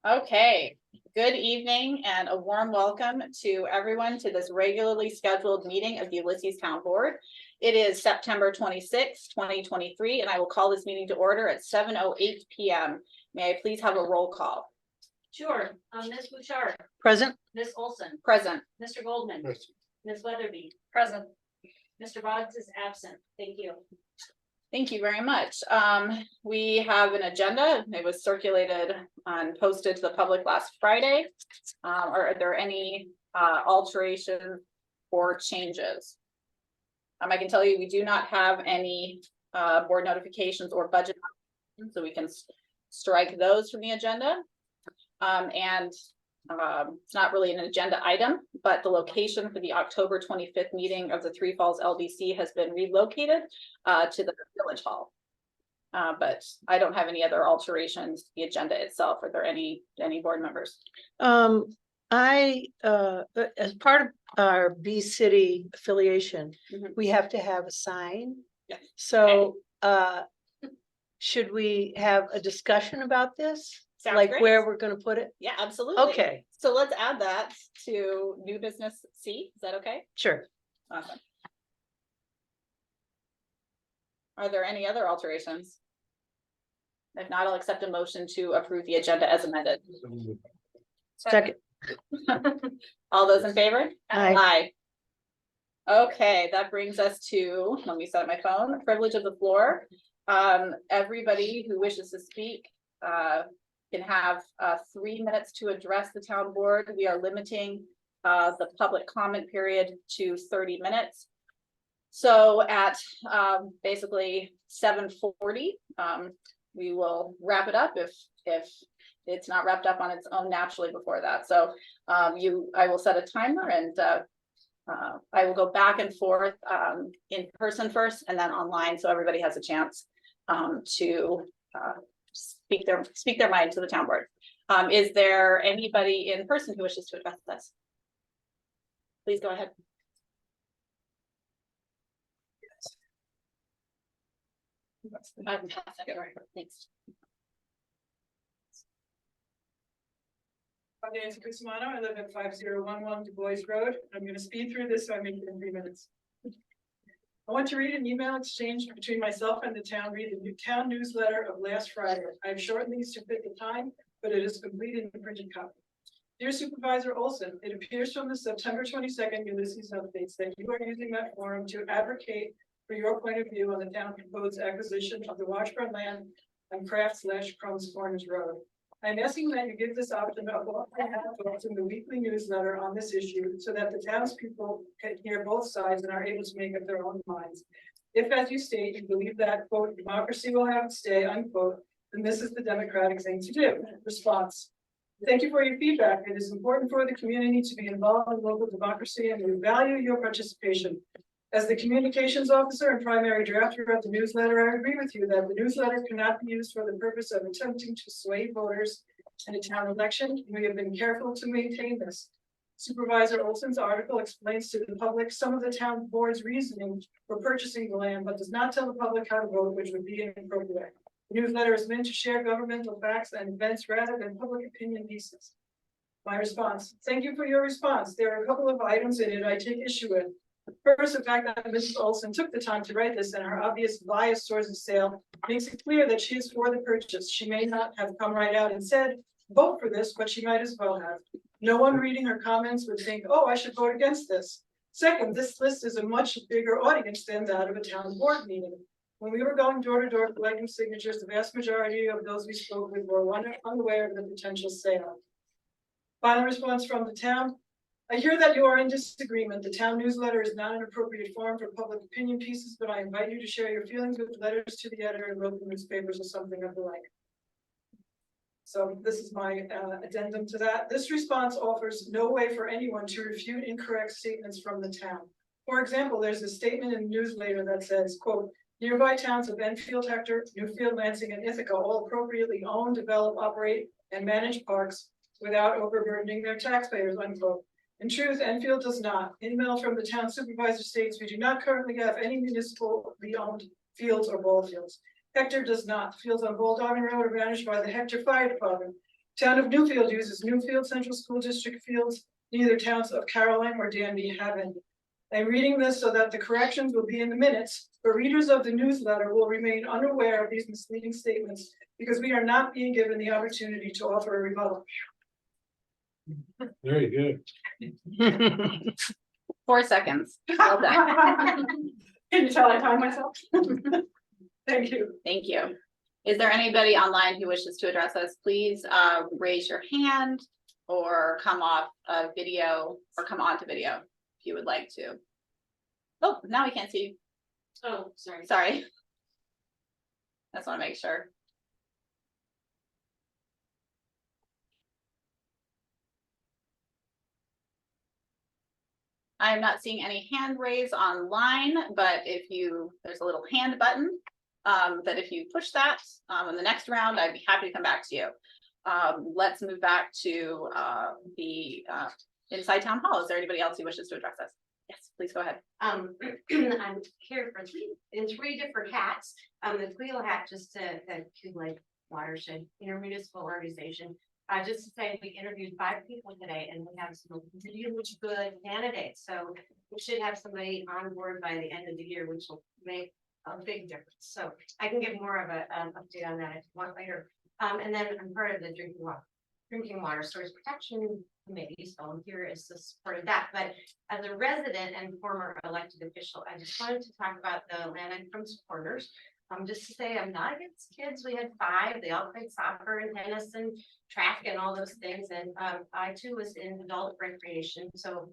Okay, good evening and a warm welcome to everyone to this regularly scheduled meeting of the Ulysses Town Board. It is September 26, 2023, and I will call this meeting to order at 7:08 p.m. May I please have a roll call? Sure. Ms. Bouchard. Present. Ms. Olson. Present. Mr. Goldman. Yes. Ms. Weatherby. Present. Mr. Boggs is absent. Thank you. Thank you very much. We have an agenda. It was circulated and posted to the public last Friday. Are there any alterations or changes? I can tell you we do not have any board notifications or budget, so we can strike those from the agenda. It's not really an agenda item, but the location for the October 25th meeting of the Three Falls LDC has been relocated to the Village Hall. But I don't have any other alterations to the agenda itself. Are there any board members? As part of our B City affiliation, Mhm. we have to have a sign. Yeah. So, should we have a discussion about this? Sounds Like great. where we're gonna put it? Yeah, absolutely. Okay, So let's add that to new business C. Is that okay? sure. Awesome. Are there any other alterations? If not, I'll accept a motion to approve the agenda as amended. Second. All those in favor? Aye. Okay, that brings us to, let me set up my phone, privilege of the floor. Everybody who wishes to speak can have 3 minutes to address the town board. We are limiting the public comment period to 30 minutes. So at basically 7:40, we will wrap it up if it's not wrapped up on its own naturally before that. So I will set a timer, and I will go back and forth in person first and then online, so everybody has a chance to speak their mind to the town board. Is there anybody in person who wishes to address this? Please go ahead. Thanks. My name is Chris Mano. I live at 5011 Du Bois Road. I'm going to speed through this so I make it in 3 minutes. I want to read an email exchange between myself and the town, read the town newsletter of last Friday. I've shortened these to fit the time, but it is complete in the printed copy. Dear Supervisor Olson, it appears from the September 22nd Ulysses updates that you are using that forum to advocate for your point of view on the town proposed acquisition of the Washburn land on Craft/Crumbs Corners Road. I'm asking that you give this option of in the weekly newsletter on this issue so that the townspeople can hear both sides and are able to make up their own minds. If, as you state, you believe that, quote, democracy will have its day, unquote, then this is the democratic thing to do. Response. Thank you for your feedback. It is important for the community to be involved in local democracy, and we value your participation. As the communications officer and primary drafter of the newsletter, I agree with you that the newsletter cannot be used for the purpose of attempting to sway voters in a town election. We have been careful to maintain this. Supervisor Olson's article explains to the public some of the town board's reasoning for purchasing the land, but does not tell the public how to vote, which would be inappropriate. The newsletter is meant to share governmental facts and events rather than public opinion pieces. My response. Thank you for your response. There are a couple of items in it I take issue with. First, the fact that Mrs. Olson took the time to write this and her obvious bias towards the sale makes it clear that she is for the purchase. She may not have come right out and said, vote for this, but she might as well have. No one reading her comments would think, oh, I should vote against this. Second, this list is a much bigger audience than that of a town board meeting. When we were going door to door collecting signatures, the vast majority of those we spoke with were unaware of the potential sale. Final response from the town. I hear that you are in disagreement. The town newsletter is not an appropriate forum for public opinion pieces, but I invite you to share your feelings with letters to the editor and local newspapers or something of the like. So this is my addendum to that. This response offers no way for anyone to refute incorrect statements from the town. For example, there's a statement in the newsletter that says, quote, nearby towns of Enfield, Hector, Newfield, Lansing, and Ithaca all appropriately own, develop, operate, and manage parks without overburdening their taxpayers, unquote. In truth, Enfield does not. Email from the town supervisor states we do not currently have any municipally owned fields or ball fields. Hector does not. Fields on Bull Diving Road are managed by the Hector Fire Department. Town of Newfield uses Newfield Central School District fields. Neither towns of Caroline or Danby have any. I'm reading this so that the corrections will be in the minutes, but readers of the newsletter will remain unaware of these misleading statements because we are not being given the opportunity to offer a rebuttal. Very good. 4 seconds. Well done. Can you tell I time myself? Thank you. Thank you. Is there anybody online who wishes to address us? Please raise your hand or come off a video or come on to video if you would like to. Oh, now we can't see. Oh, sorry. Sorry. Just want to make sure. I am not seeing any hand raise online, but there's a little hand button. That if you push that, in the next round, I'd be happy to come back to you. Let's move back to, the, inside town hall. Is there anybody else who wishes to address us? Yes, please go ahead. I'm here for three different hats. The Cleo hat, just to the Coon Lake Watershed Intermunicipal Organization. Just to say, we interviewed 5 people today and we have some really good candidates. So we should have somebody on board by the end of the year, which will make a big difference. So I can give more of an update on that if you want later. And then I'm part of the drinking water source protection committee, so I'm here as the support of that. But as a resident and former elected official, I just wanted to talk about the Land from supporters. Just to say, I'm not against kids. We had 5. They all played soccer and tennis and track and all those things. And I too was in adult recreation. So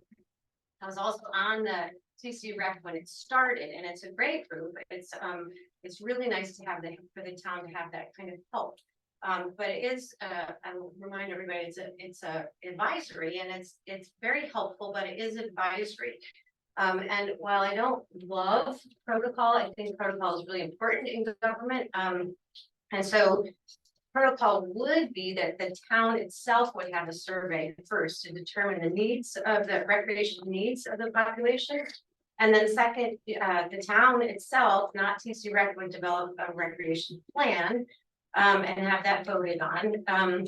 I was also on the CC Rec when it started, and it's a great group. It's really nice to have for the town to have that kind of help. But it is, I will remind everybody, it's a advisory, and it's very helpful, but it is advisory. And while I don't love protocol, I think protocol is really important in government. And so protocol would be that the town itself would have a survey first to determine the needs of the recreational needs of the population. And then second, the town itself, not TC Rec, would develop a recreation plan and have that voted on. And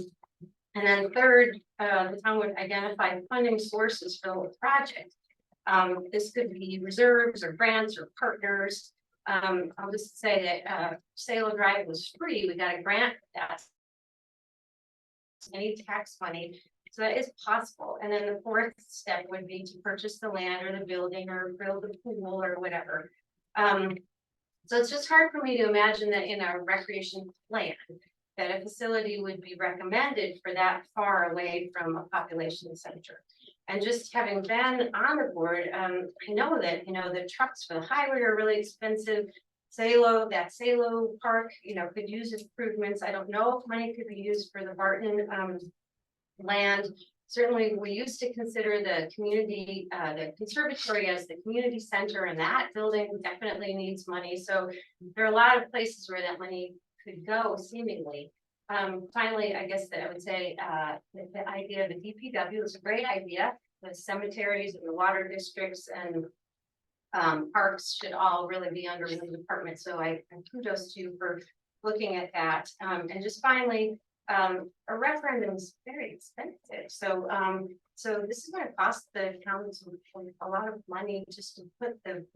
then third, the town would identify funding sources for the project. This could be reserves or grants or partners. I'll just say that Salo Drive was free. We got a grant for that. Any tax money. So that is possible. And then the 4th step would be to purchase the land or the building or build a pool or whatever. So it's just hard for me to imagine that in our recreation plan, that a facility would be recommended for that far away from a population center. And just having been on the board, I know that, the trucks for the highway are really expensive. That Salo Park, could use improvements. I don't know if money could be used for the Barton land. Certainly, we used to consider the community, the conservatory as the community center, and that building definitely needs money. So there are a lot of places where that money could go, seemingly. Finally, I guess that I would say the idea of the DPW is a great idea. The cemeteries and the water districts and parks should all really be under one department. So I kudos to you for looking at that. And just finally, a referendum is very expensive. So so this is going to cost the council a lot of money just to put it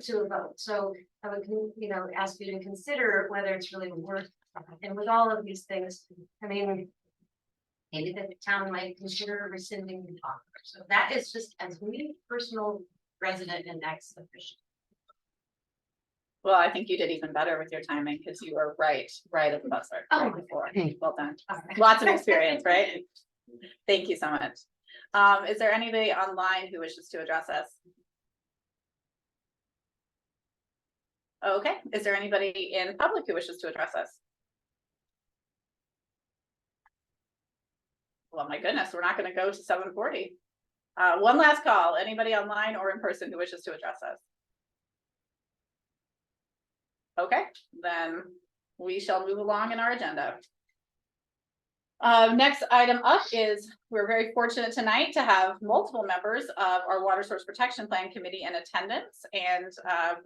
to a vote. So I would, ask you to consider whether it's really worth. And with all of these things, I mean, maybe the town might consider rescinding the offer. So that is just as me, personal resident and ex-official. Well, I think you did even better with your timing because you were right at the buzzer. Oh, right before. okay. Well done. All right. Lots of experience, right? Thank you so much. Is there anybody online who wishes to address us? Okay, is there anybody in public who wishes to address us? Well, my goodness, we're not going to go to 7:40. One last call. Anybody online or in person who wishes to address us? Okay, then we shall move along in our agenda. Next item up is we're very fortunate tonight to have multiple members of our Water Source Protection Plan Committee in attendance, and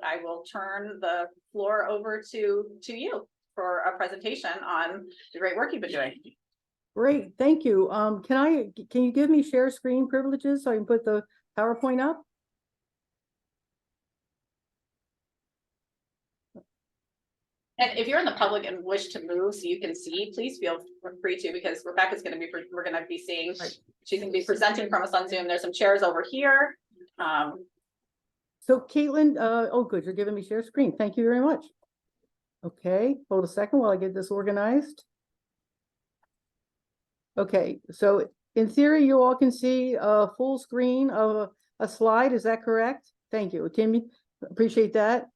I will turn the floor over to you for a presentation on the great work you've been doing. Great, thank you. Can you give me share screen privileges so I can put the PowerPoint up? And if you're in the public and wish to move so you can see, please feel free to, because Rebecca's gonna be, we're gonna be seeing, Right. she's gonna be presenting from us on Zoom. There's some chairs over here. So Caitlin, oh, good, you're giving me share screen. Thank you very much. Okay, hold a second while I get this organized. Okay, so in theory, you all can see a full screen of a slide. Is that correct? Thank you, Timmy. Appreciate that.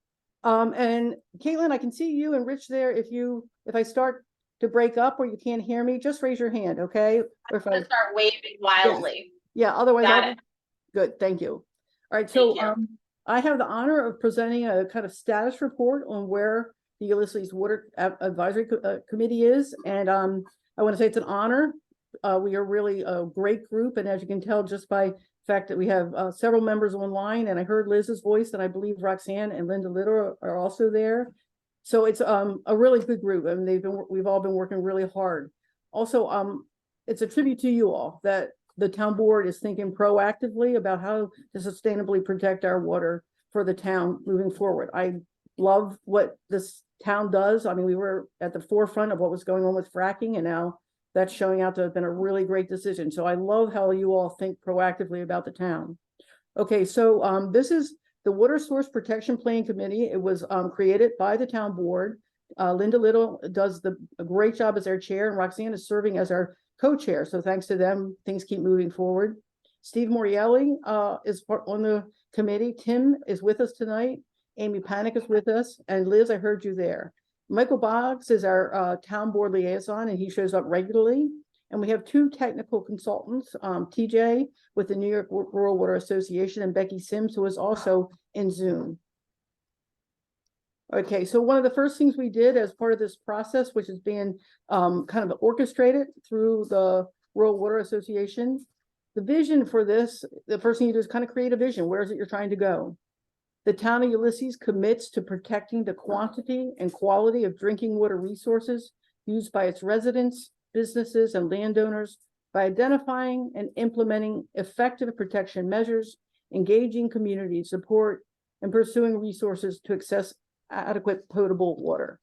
And Caitlin, I can see you and Rich there. If I start to break up or you can't hear me, just raise your hand, okay? Or if I'm gonna start waving wildly. yeah, otherwise. Got it. Good, thank you. All right, so Thank you. I have the honor of presenting a kind of status report on where the Ulysses Water Advisory Committee is, and I want to say it's an honor. We are really a great group, and as you can tell just by the fact that we have several members online, and I heard Liz's voice, and I believe Roxanne and Linda Little are also there. So it's a really good group, and we've all been working really hard. Also, it's a tribute to you all that the town board is thinking proactively about how to sustainably protect our water for the town moving forward. I love what this town does. I mean, we were at the forefront of what was going on with fracking, and now that's showing out to have been a really great decision. So I love how you all think proactively about the town. Okay, so this is the Water Source Protection Plan Committee. It was created by the town board. Linda Little does a great job as their chair, and Roxanne is serving as our co-chair. So thanks to them, things keep moving forward. Steve Morielli is on the committee. Tim is with us tonight. Amy Panic is with us, and Liz, I heard you there. Michael Boggs is our town board liaison, and he shows up regularly. And we have two technical consultants, TJ with the New York Rural Water Association, and Becky Sims, who is also in Zoom. Okay, so one of the first things we did as part of this process, which is being kind of orchestrated through the Rural Water Association, the vision for this, the first thing you do is kind of create a vision. Where is it you're trying to go? The town of Ulysses commits to protecting the quantity and quality of drinking water resources used by its residents, businesses, and landowners by identifying and implementing effective protection measures, engaging community support, and pursuing resources to access adequate potable water.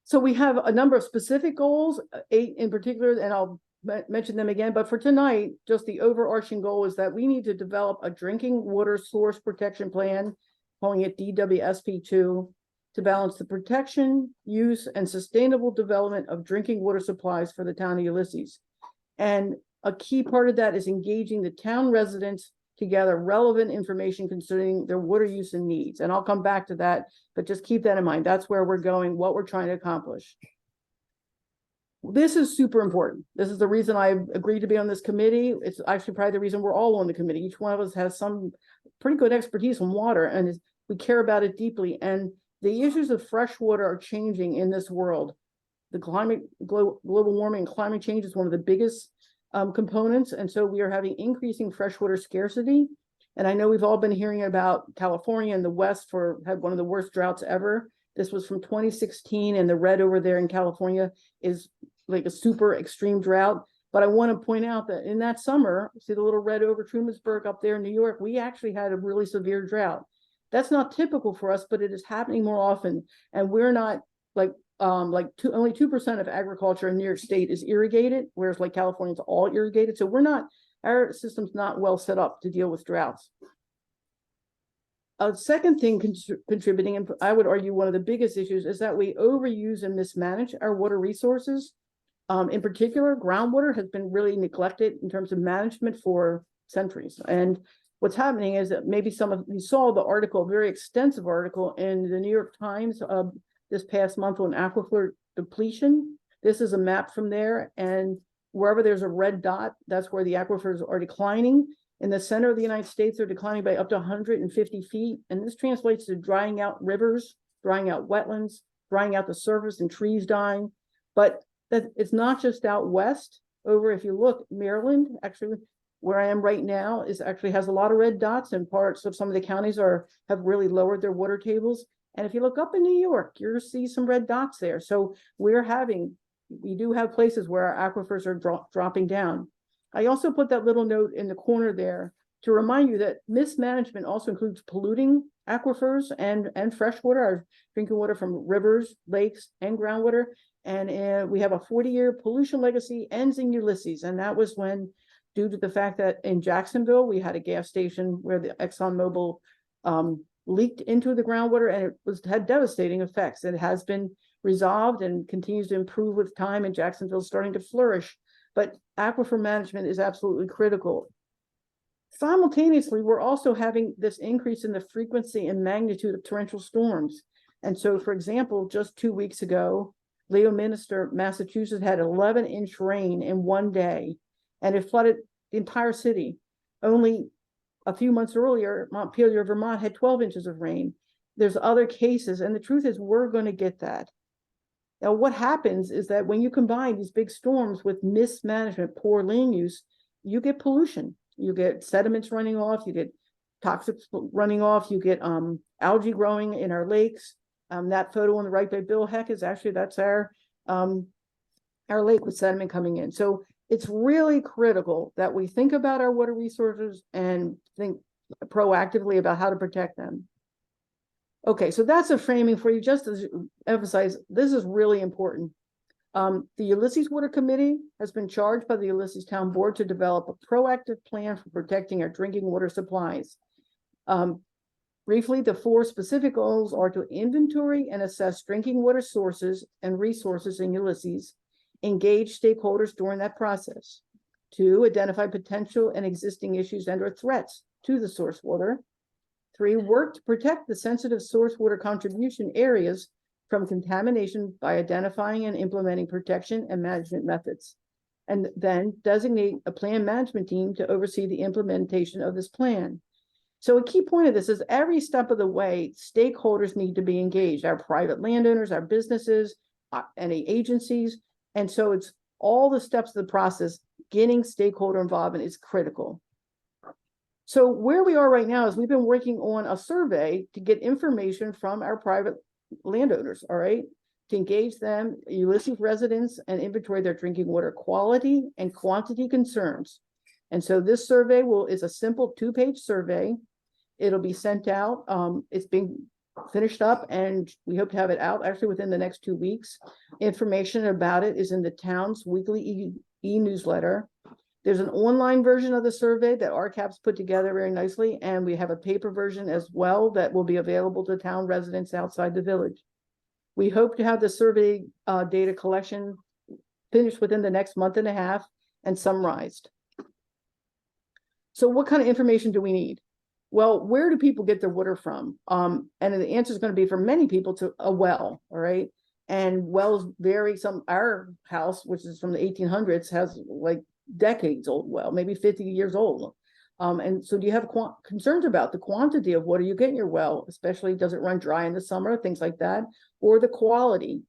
So we have a number of specific goals, 8 in particular, and I'll mention them again, but for tonight, just the overarching goal is that we need to develop a drinking water source protection plan, calling it DWSP2, to balance the protection, use, and sustainable development of drinking water supplies for the town of Ulysses. And a key part of that is engaging the town residents to gather relevant information concerning their water use and needs. And I'll come back to that, but just keep that in mind. That's where we're going, what we're trying to accomplish. This is super important. This is the reason I agreed to be on this committee. It's actually probably the reason we're all on the committee. Each one of us has some pretty good expertise on water, and we care about it deeply. And the issues of fresh water are changing in this world. The global warming and climate change is one of the biggest components. And so we are having increasing freshwater scarcity. And I know we've all been hearing about California and the West had one of the worst droughts ever. This was from 2016, and the red over there in California is like a super extreme drought. But I want to point out that in that summer, see the little red over Trumansburg up there in New York, we actually had a really severe drought. That's not typical for us, but it is happening more often. And we're not only 2% of agriculture in New York State is irrigated, whereas like California's all irrigated. So our system's not well set up to deal with droughts. A second thing contributing, and I would argue one of the biggest issues, is that we overuse and mismanage our water resources. In particular, groundwater has been really neglected in terms of management for centuries. And what's happening is that maybe some of you saw the article, a very extensive article in the New York Times this past month on aquifer depletion. This is a map from there, and wherever there's a red dot, that's where the aquifers are declining. In the center of the United States, they're declining by up to 150 feet. And this translates to drying out rivers, drying out wetlands, drying out the surface, and trees dying. But it's not just out west. Over, if you look, Maryland, actually, where I am right now, actually has a lot of red dots, and parts of some of the counties have really lowered their water tables. And if you look up in New York, you'll see some red dots there. So we're having we do have places where our aquifers are dropping down. I also put that little note in the corner there to remind you that mismanagement also includes polluting aquifers and fresh water, our drinking water from rivers, lakes, and groundwater. And we have a 40-year pollution legacy ends in Ulysses. And that was when, due to the fact that in Jacksonville, we had a gas station where the ExxonMobil leaked into the groundwater, and it had devastating effects. It has been resolved and continues to improve with time, and Jacksonville's starting to flourish. But aquifer management is absolutely critical. Simultaneously, we're also having this increase in the frequency and magnitude of torrential storms. And so, for example, just 2 weeks ago, Leominster, Massachusetts had 11-inch rain in one day, and it flooded the entire city. Only a few months earlier, Montpelier, Vermont had 12 inches of rain. There's other cases, and the truth is we're going to get that. Now, what happens is that when you combine these big storms with mismanagement, poor land use, you get pollution. You get sediments running off, you get toxics running off, you get algae growing in our lakes. That photo on the right by Bill Heck is actually, that's our lake with sediment coming in. So it's really critical that we think about our water resources and think proactively about how to protect them. Okay, so that's a framing for you, just to emphasize, this is really important. The Ulysses Water Committee has been charged by the Ulysses Town Board to develop a proactive plan for protecting our drinking water supplies. Briefly, the 4 specific goals are to inventory and assess drinking water sources and resources in Ulysses, engage stakeholders during that process. 2, identify potential and existing issues and/or threats to the source water. 3, work to protect the sensitive source water contribution areas from contamination by identifying and implementing protection and management methods. And then designate a plan management team to oversee the implementation of this plan. So a key point of this is every step of the way, stakeholders need to be engaged, our private landowners, our businesses, any agencies. And so it's all the steps of the process, getting stakeholder involvement is critical. So where we are right now is we've been working on a survey to get information from our private landowners, all right, to engage them, Ulysses residents, and inventory their drinking water quality and quantity concerns. And so this survey is a simple 2-page survey. It'll be sent out. It's being finished up, and we hope to have it out actually within the next 2 weeks. Information about it is in the town's weekly e-newsletter. There's an online version of the survey that RCAP's put together very nicely, and we have a paper version as well that will be available to town residents outside the village. We hope to have the survey data collection finished within the next month and a half and summarized. So what kind of information do we need? Well, where do people get their water from? And the answer is going to be for many people to a well, all right? And wells vary. Our house, which is from the 1800s, has like decades old well, maybe 50 years old. And so do you have concerns about the quantity of water you get in your well, especially does it run dry in the summer, things like that, or the quality?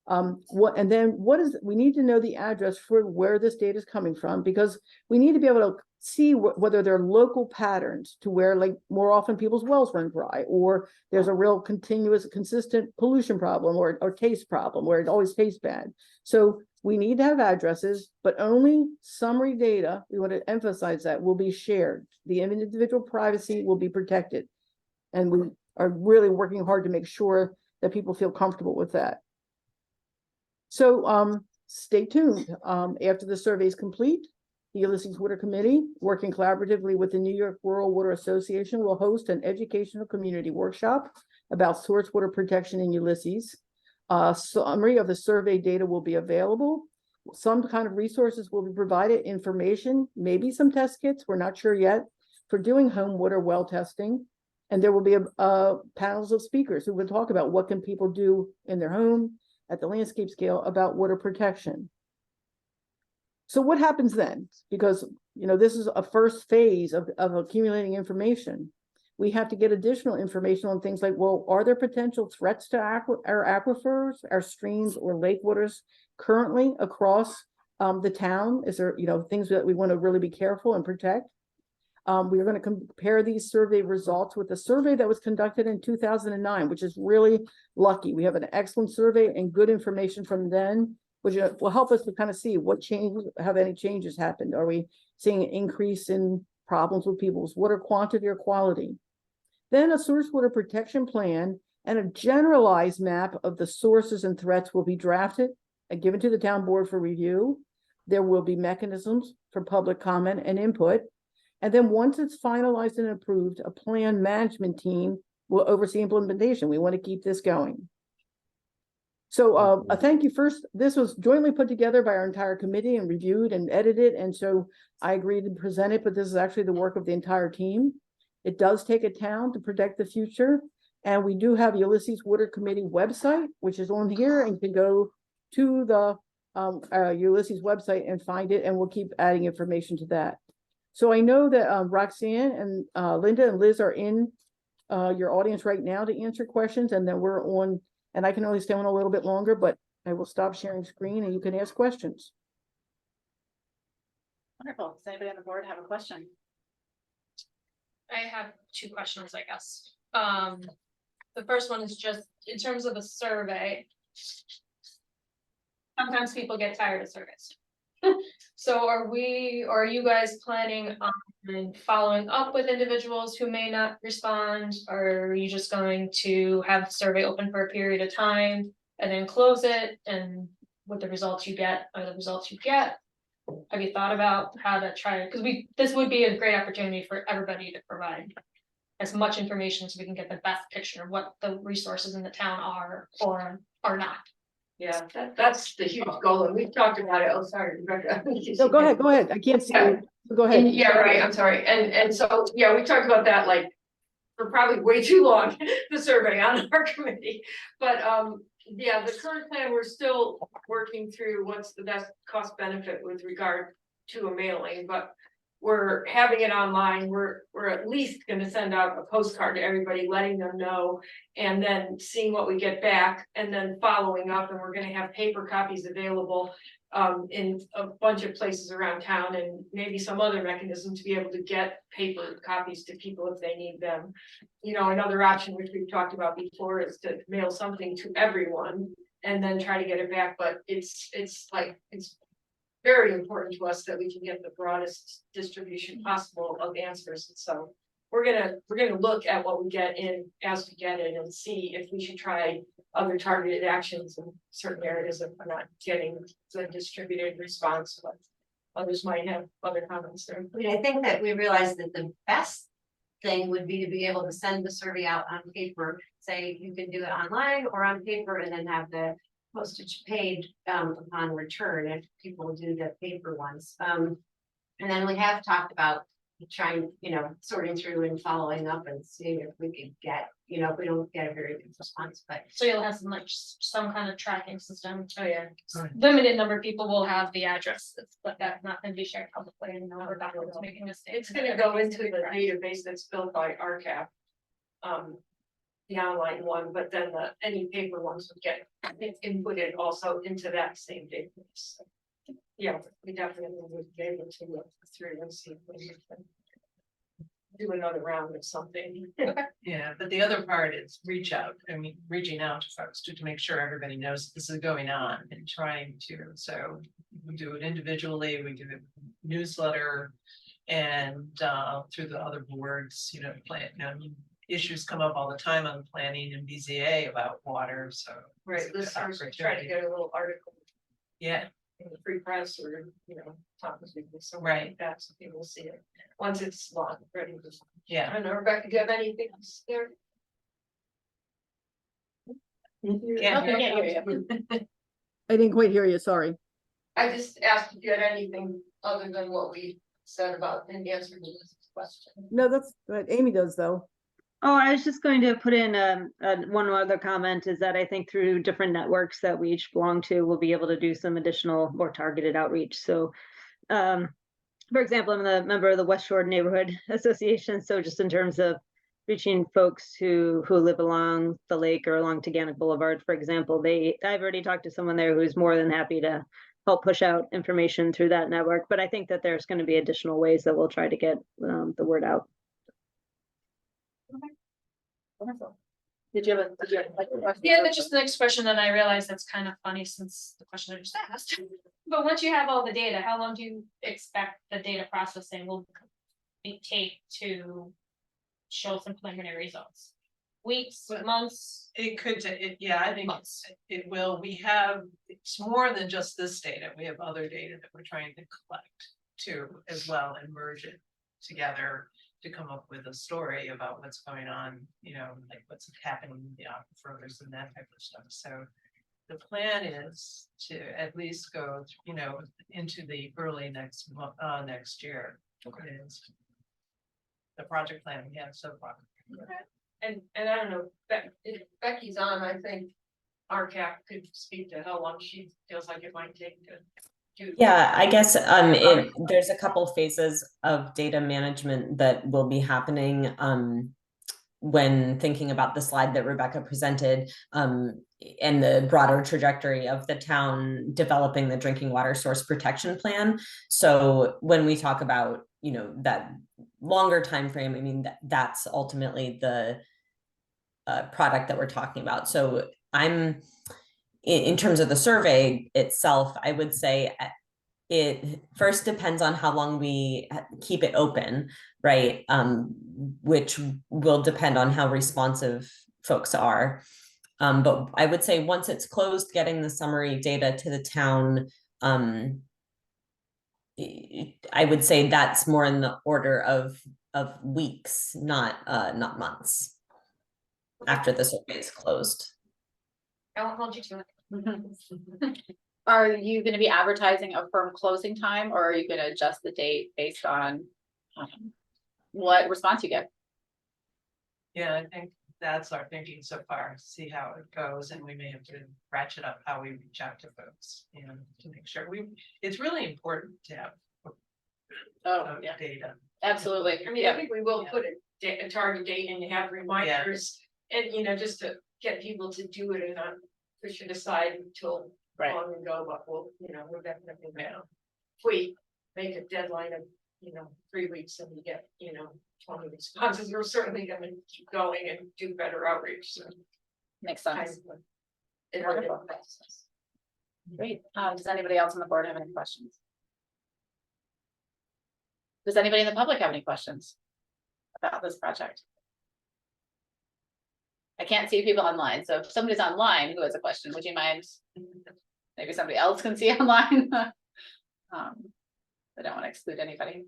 We need to know the address for where this data is coming from, because we need to be able to see whether there are local patterns to where, like, more often people's wells run dry, or there's a real continuous, consistent pollution problem or taste problem where it always tastes bad. So we need to have addresses, but only summary data, we want to emphasize that, will be shared. The individual privacy will be protected. And we are really working hard to make sure that people feel comfortable with that. So stay tuned. After the survey is complete, the Ulysses Water Committee, working collaboratively with the New York Rural Water Association, will host an educational community workshop about source water protection in Ulysses. A summary of the survey data will be available. Some kind of resources will be provided, information, maybe some test kits, we're not sure yet, for doing home water well testing. And there will be panels of speakers who will talk about what can people do in their home at the landscape scale about water protection. So what happens then? Because, you know, this is a first phase of accumulating information. We have to get additional information on things like, well, are there potential threats to our aquifers, our streams, or lake waters currently across the town? Is there, things that we want to really be careful and protect? We're going to compare these survey results with a survey that was conducted in 2009, which is really lucky. We have an excellent survey and good information from then. which will help us to kind of see what changes, have any changes happened? Are we seeing an increase in problems with people's water quantity or quality? Then a source water protection plan and a generalized map of the sources and threats will be drafted and given to the town board for review. There will be mechanisms for public comment and input. And then once it's finalized and approved, a plan management team will oversee implementation. We want to keep this going. So a thank you first. This was jointly put together by our entire committee and reviewed and edited. And so I agreed to present it, but this is actually the work of the entire team. It does take a town to protect the future. And we do have Ulysses Water Committee website, which is on here, and you can go to the Ulysses website and find it, and we'll keep adding information to that. So I know that Roxanne and Linda and Liz are in your audience right now to answer questions, and then we're on, and I can only stay on a little bit longer, but I will stop sharing screen and you can ask questions. Wonderful. Does anybody on the board have a question? I have two questions, I guess. The first one is just in terms of a survey. Sometimes people get tired of surveys. So are you guys planning on following up with individuals who may not respond? Or are you just going to have the survey open for a period of time and then close it, and with the results you get are the results you get? Have you thought about how to try it? Because this would be a great opportunity for everybody to provide as much information so we can get the best picture of what the resources in the town are or are not. Yeah, that's the huge goal, and we've talked about it. Oh, sorry, Rebecca. No, go ahead. I can't see you. Go And ahead. yeah, right, I'm sorry. And so, yeah, we talked about that like for probably way too long, the survey on our committee. But yeah, the current plan, we're still working through what's the best cost benefit with regard to a mailing, but we're having it online. We're at least gonna send out a postcard to everybody, letting them know, and then seeing what we get back, and then following up, and we're gonna have paper copies available in a bunch of places around town, and maybe some other mechanism to be able to get paper copies to people if they need them. You know, another option, which we've talked about before, is to mail something to everyone and then try to get it back, but it's very important to us that we can get the broadest distribution possible of answers. And so we're gonna look at what we get in as we get it and see if we should try other targeted actions in certain areas if we're not getting the distributed response, but others might have other comments there. I mean, I think that we realized that the best thing would be to be able to send the survey out on paper, say you can do it online or on paper, and then have the postage paid upon return if people do the paper ones. And then we have talked about trying, sorting through and following up and seeing if we could get, if we don't get a very good response, but. So you'll have some kind of tracking system. Oh, yeah. Limited number of people will have the addresses, but that's not gonna be shared publicly and no other documents making mistakes. It's gonna go into the database that's built by RCAP. The online one, but then any paper ones would get inputted also into that same database. Yeah, we definitely would be able to look through and see if we can do another round of something. Yeah, but the other part is reaching out to folks to make sure everybody knows this is going on and trying to, so we do it individually, we do it newsletter. And through the other boards, issues come up all the time on planning and BZA about water, so. Right, this is trying to get a little article Yeah, in the free press or, topics we can somewhere Right. like that, so people will see it. Once it's launched, ready to. yeah. I don't know, Rebecca, do you have anything there? Yeah. Okay. I didn't quite hear you, sorry. I just asked if you had anything other than what we said about in answer to this question. No, that's what Amy does though. Oh, I was just going to put in one other comment is that I think through different networks that we each belong to, we'll be able to do some additional more targeted outreach. So, for example, I'm a member of the West Shore Neighborhood Association. So just in terms of reaching folks who live along the lake or along Taganic Boulevard, for example, I've already talked to someone there who's more than happy to help push out information through that network. But I think that there's going to be additional ways that we'll try to get the word out. Wonderful. Did you have a question? Yeah, that's just the next question, and I realize that's kind of funny since the question I just asked. But once you have all the data, how long do you expect the data processing will take to show some preliminary results? Weeks, Well, months? It could, yeah, I think it will. We have, it's more than just this data. We have other data that we're trying to collect too, as well, and merge it together to come up with a story about what's going on, you know, like what's happening in the aquifers and that type of stuff. So the plan is to at least go, you know, into the early next year. Is the project plan we have so far. And I don't know, if Becky's on, I think RCAP could speak to how long she feels like it might take to do. Yeah, I guess there's a couple phases of data management that will be happening when thinking about the slide that Rebecca presented and the broader trajectory of the town developing the drinking water source protection plan. So when we talk about, you know, that longer time frame, I mean, that's ultimately the product that we're talking about. So I'm in terms of the survey itself, I would say it first depends on how long we keep it open, right? Which will depend on how responsive folks are. But I would say once it's closed, getting the summary data to the town, I would say that's more in the order of weeks, not months after the survey is closed. I won't hold you to it. Are you gonna be advertising a firm closing time, or are you gonna adjust the date based on what response you get? Yeah, I think that's our thinking so far, see how it goes, and we may have to ratchet up how we reach out to folks, you know, to make sure it's really important to have Oh, yeah, data. absolutely. I mean, Yeah. I think we will put a target date and you have reminders and, you know, just to get people to do it and not push it aside until Right. long ago, but we'll, you know, we're definitely now. If we make a deadline of, you know, 3 weeks and we get, you know, 20 responses, we're certainly gonna keep going and do better outreach, so. Makes kind sense. of a iterative Wonderful. process. Great. Does anybody else on the board have any questions? Does anybody in the public have any questions about this project? I can't see people online, so if somebody's online who has a question, would you mind? Maybe somebody else can see online. I don't want to exclude anybody.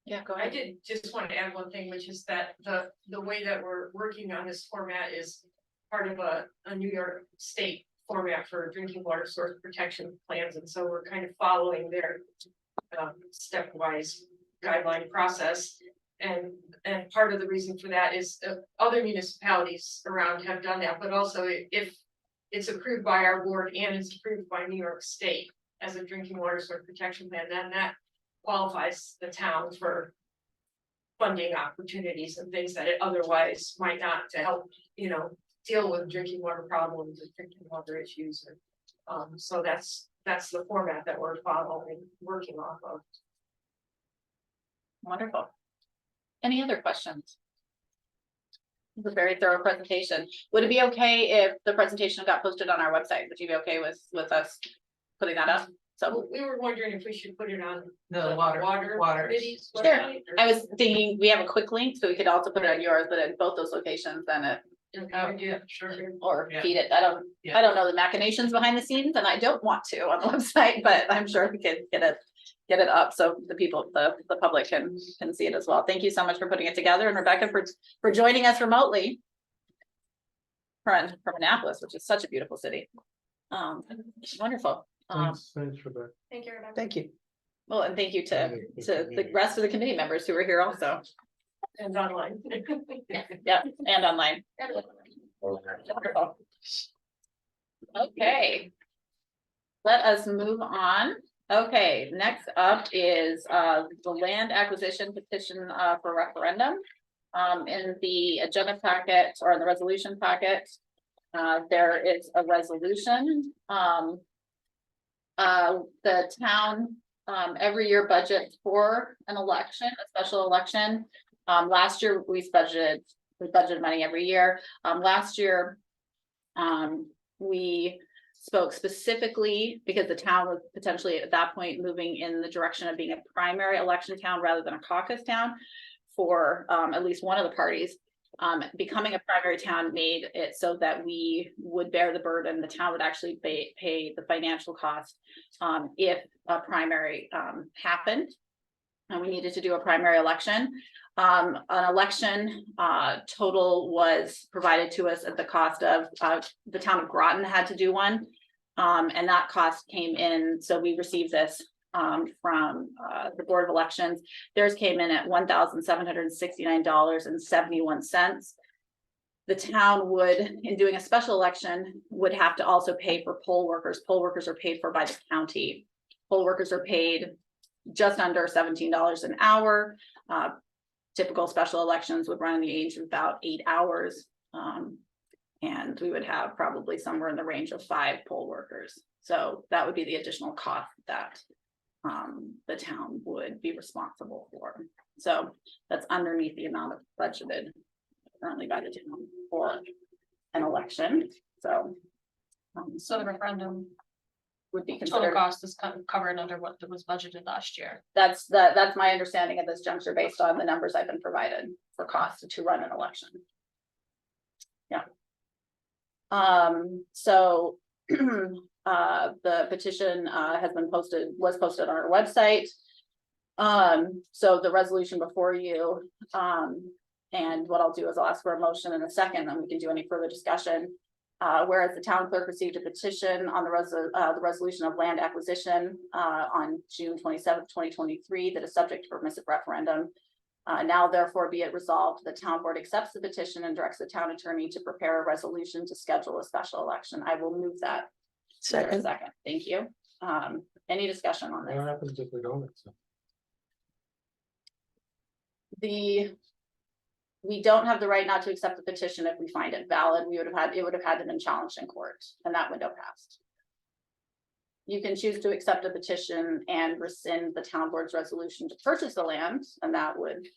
Yeah, go I ahead. did just want to add one thing, which is that the way that we're working on this format is part of a New York State format for drinking water source protection plans, and so we're kind of following their stepwise guideline process. And part of the reason for that is other municipalities around have done that, but also if it's approved by our board and it's approved by New York State as a drinking water source protection plan, then that qualifies the town for funding opportunities and things that it otherwise might not, to help, you know, deal with drinking water problems and drinking water issues. And so that's the format that we're following, working off of. Wonderful. Any other questions? It was a very thorough presentation. Would it be okay if the presentation got posted on our website? Would you be okay with us putting that up? So We were wondering if we should put it on The water. committee's Sure. website, or- I was thinking we have a quick link, so we could also put it on yours, but at both those locations, then it, Oh, yeah, sure. or Yeah. feed it. I Yeah. don't know the machinations behind the scenes, and I don't want to on the website, but I'm sure we can get it up so the people, the public can see it as well. Thank you so much for putting it together, and Rebecca for joining us remotely from Annapolis, which is such a beautiful city. Wonderful. Thanks, Rebecca. Thank you, Rebecca. Thank you. Well, and thank you to the rest of the committee members who are here also. And online. Yeah, and online. Wonderful. Okay. Let us move on. Okay, next up is the land acquisition petition for referendum. In the agenda packet or in the resolution packet, there is a resolution. The town every year budgets for an election, a special election. Last year we budgeted we budget money every year. Last year, we spoke specifically because the town was potentially at that point moving in the direction of being a primary election town rather than a caucus town for at least one of the parties. Becoming a primary town made it so that we would bear the burden, the town would actually pay the financial cost if a primary happened. And we needed to do a primary election. An election total was provided to us at the cost of the town of Groton had to do one. And that cost came in, so we received this from the Board of Elections. Theirs came in at $1,769.71. The town would, in doing a special election, would have to also pay for poll workers. Poll workers are paid for by the county. Poll workers are paid just under $17 an hour. Typical special elections would run in the range of about 8 hours. And we would have probably somewhere in the range of 5 poll workers. So that would be the additional cost that the town would be responsible for. So that's underneath the amount of budgeted currently by the town for an election. So So the referendum would be total considered. cost is covered under what was budgeted last year. That's my understanding at this juncture based on the numbers I've been provided for costs to run an election. Yeah. So the petition was posted on our website. So the resolution before you, and what I'll do is I'll ask for a motion in a second, then we can do any further discussion. Whereas the town clerk received a petition on the resolution of land acquisition on June 27th, 2023, that is subject to permissive referendum. Now therefore be it resolved, the town board accepts the petition and directs the town attorney to prepare a resolution to schedule a special election. I will move that. Is there a second? Thank you. Any discussion on this? What happens if we don't accept? We don't have the right not to accept the petition if we find it valid. It would have had to been challenged in court, and that window passed. You can choose to accept a petition and rescind the town board's resolution to purchase the land, and that would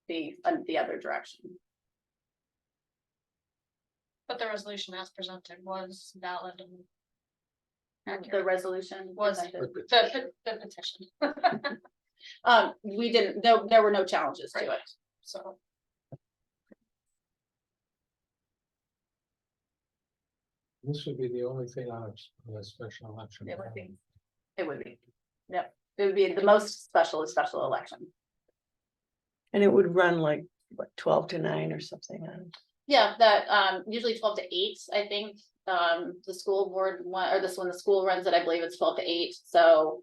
be the other direction. But the resolution as presented was valid and The accurate. resolution Was presented. the petition. We didn't, there were no challenges to it. So This would be the only thing on a special election. It would be. It would be. Yep. It would be the most special election. And it would run like, what, 12 to 9 or something? Yeah, that usually 12 to 8, I think. The school board one, or this one, the school runs it, I believe it's 12 to 8. So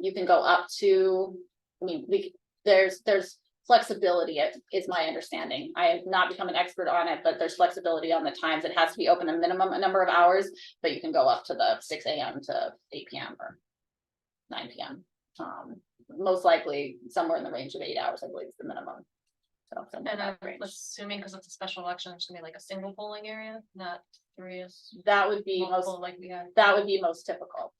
you can go up to, I mean, there's flexibility, is my understanding. I have not become an expert on it, but there's flexibility on the times. It has to be open a minimum a number of hours, but you can go up to the 6 a.m. to 8 p.m. or 9 p.m. Most likely somewhere in the range of 8 hours, I believe is the minimum. So somewhere in and that I'm range. assuming because it's a special election, it's gonna be like a single polling area, not 3 is That would be most, multiple like we had. that would be most typical.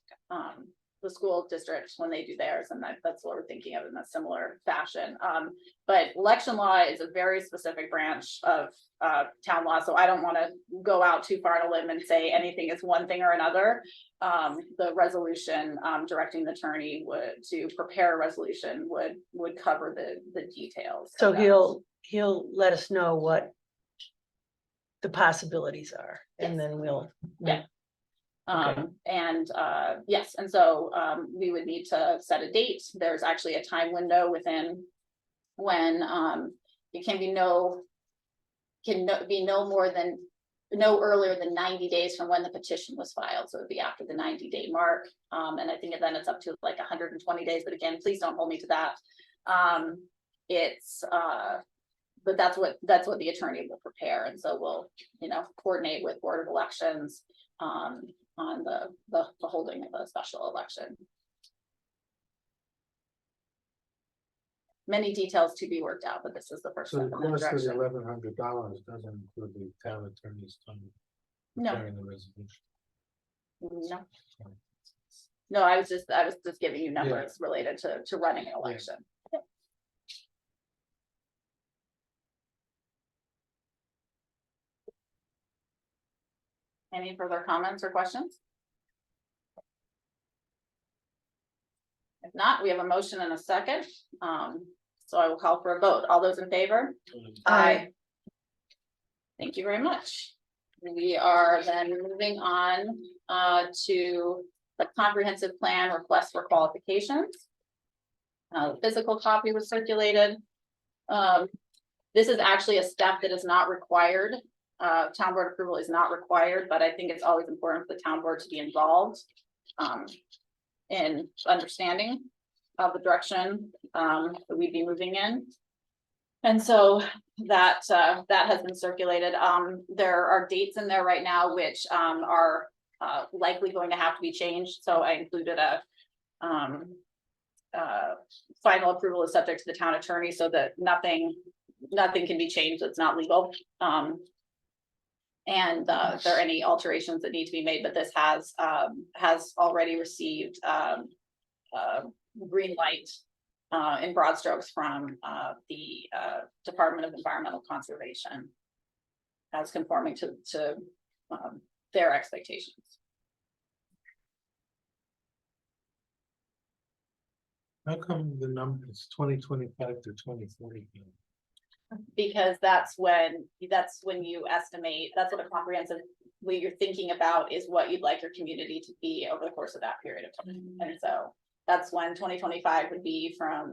The school district, when they do theirs, and that's what we're thinking of in a similar fashion. But election law is a very specific branch of town law, so I don't want to go out too far on a limb and say anything is one thing or another. The resolution directing the attorney to prepare a resolution would cover the details. So of that. he'll let us know what the possibilities are, and then we'll. Yeah. Okay. Yes, and so we would need to set a date. There's actually a time window within when it can be no earlier than 90 days from when the petition was filed. So it'd be after the 90-day mark. And I think then it's up to like 120 days, but again, please don't hold me to that. But that's what the attorney will prepare. And so we'll, coordinate with Board of Elections on the holding of a special election. Many details to be worked out, but this is the first So step the in that cost of the direction. $1,100 doesn't include the town attorney's time No, preparing the resolution. no, I was just giving you numbers related to running an election. Any further comments or questions? If not, we have a motion and a second. So I will call for a vote. All those in favor? Aye. Thank you very much. We are then moving on to the comprehensive plan request for qualifications. The physical copy was circulated. This is actually a step that is not required. Town board approval is not required, but I think it's always important for the town board to be involved in understanding of the direction that we'd be moving in. And so that has been circulated. There are dates in there right now which are likely going to have to be changed. So I included a final approval is subject to the town attorney so that nothing can be changed that's not legal. And if there are any alterations that need to be made, but this has already received green light in broad strokes from the Department of Environmental Conservation as conforming to their expectations. How come the number is 2025 to 2040? Because that's when you estimate, that's what a comprehensive, what you're thinking about is what you'd like your community to be over the course of that period of time. And so that's when 2025 would be from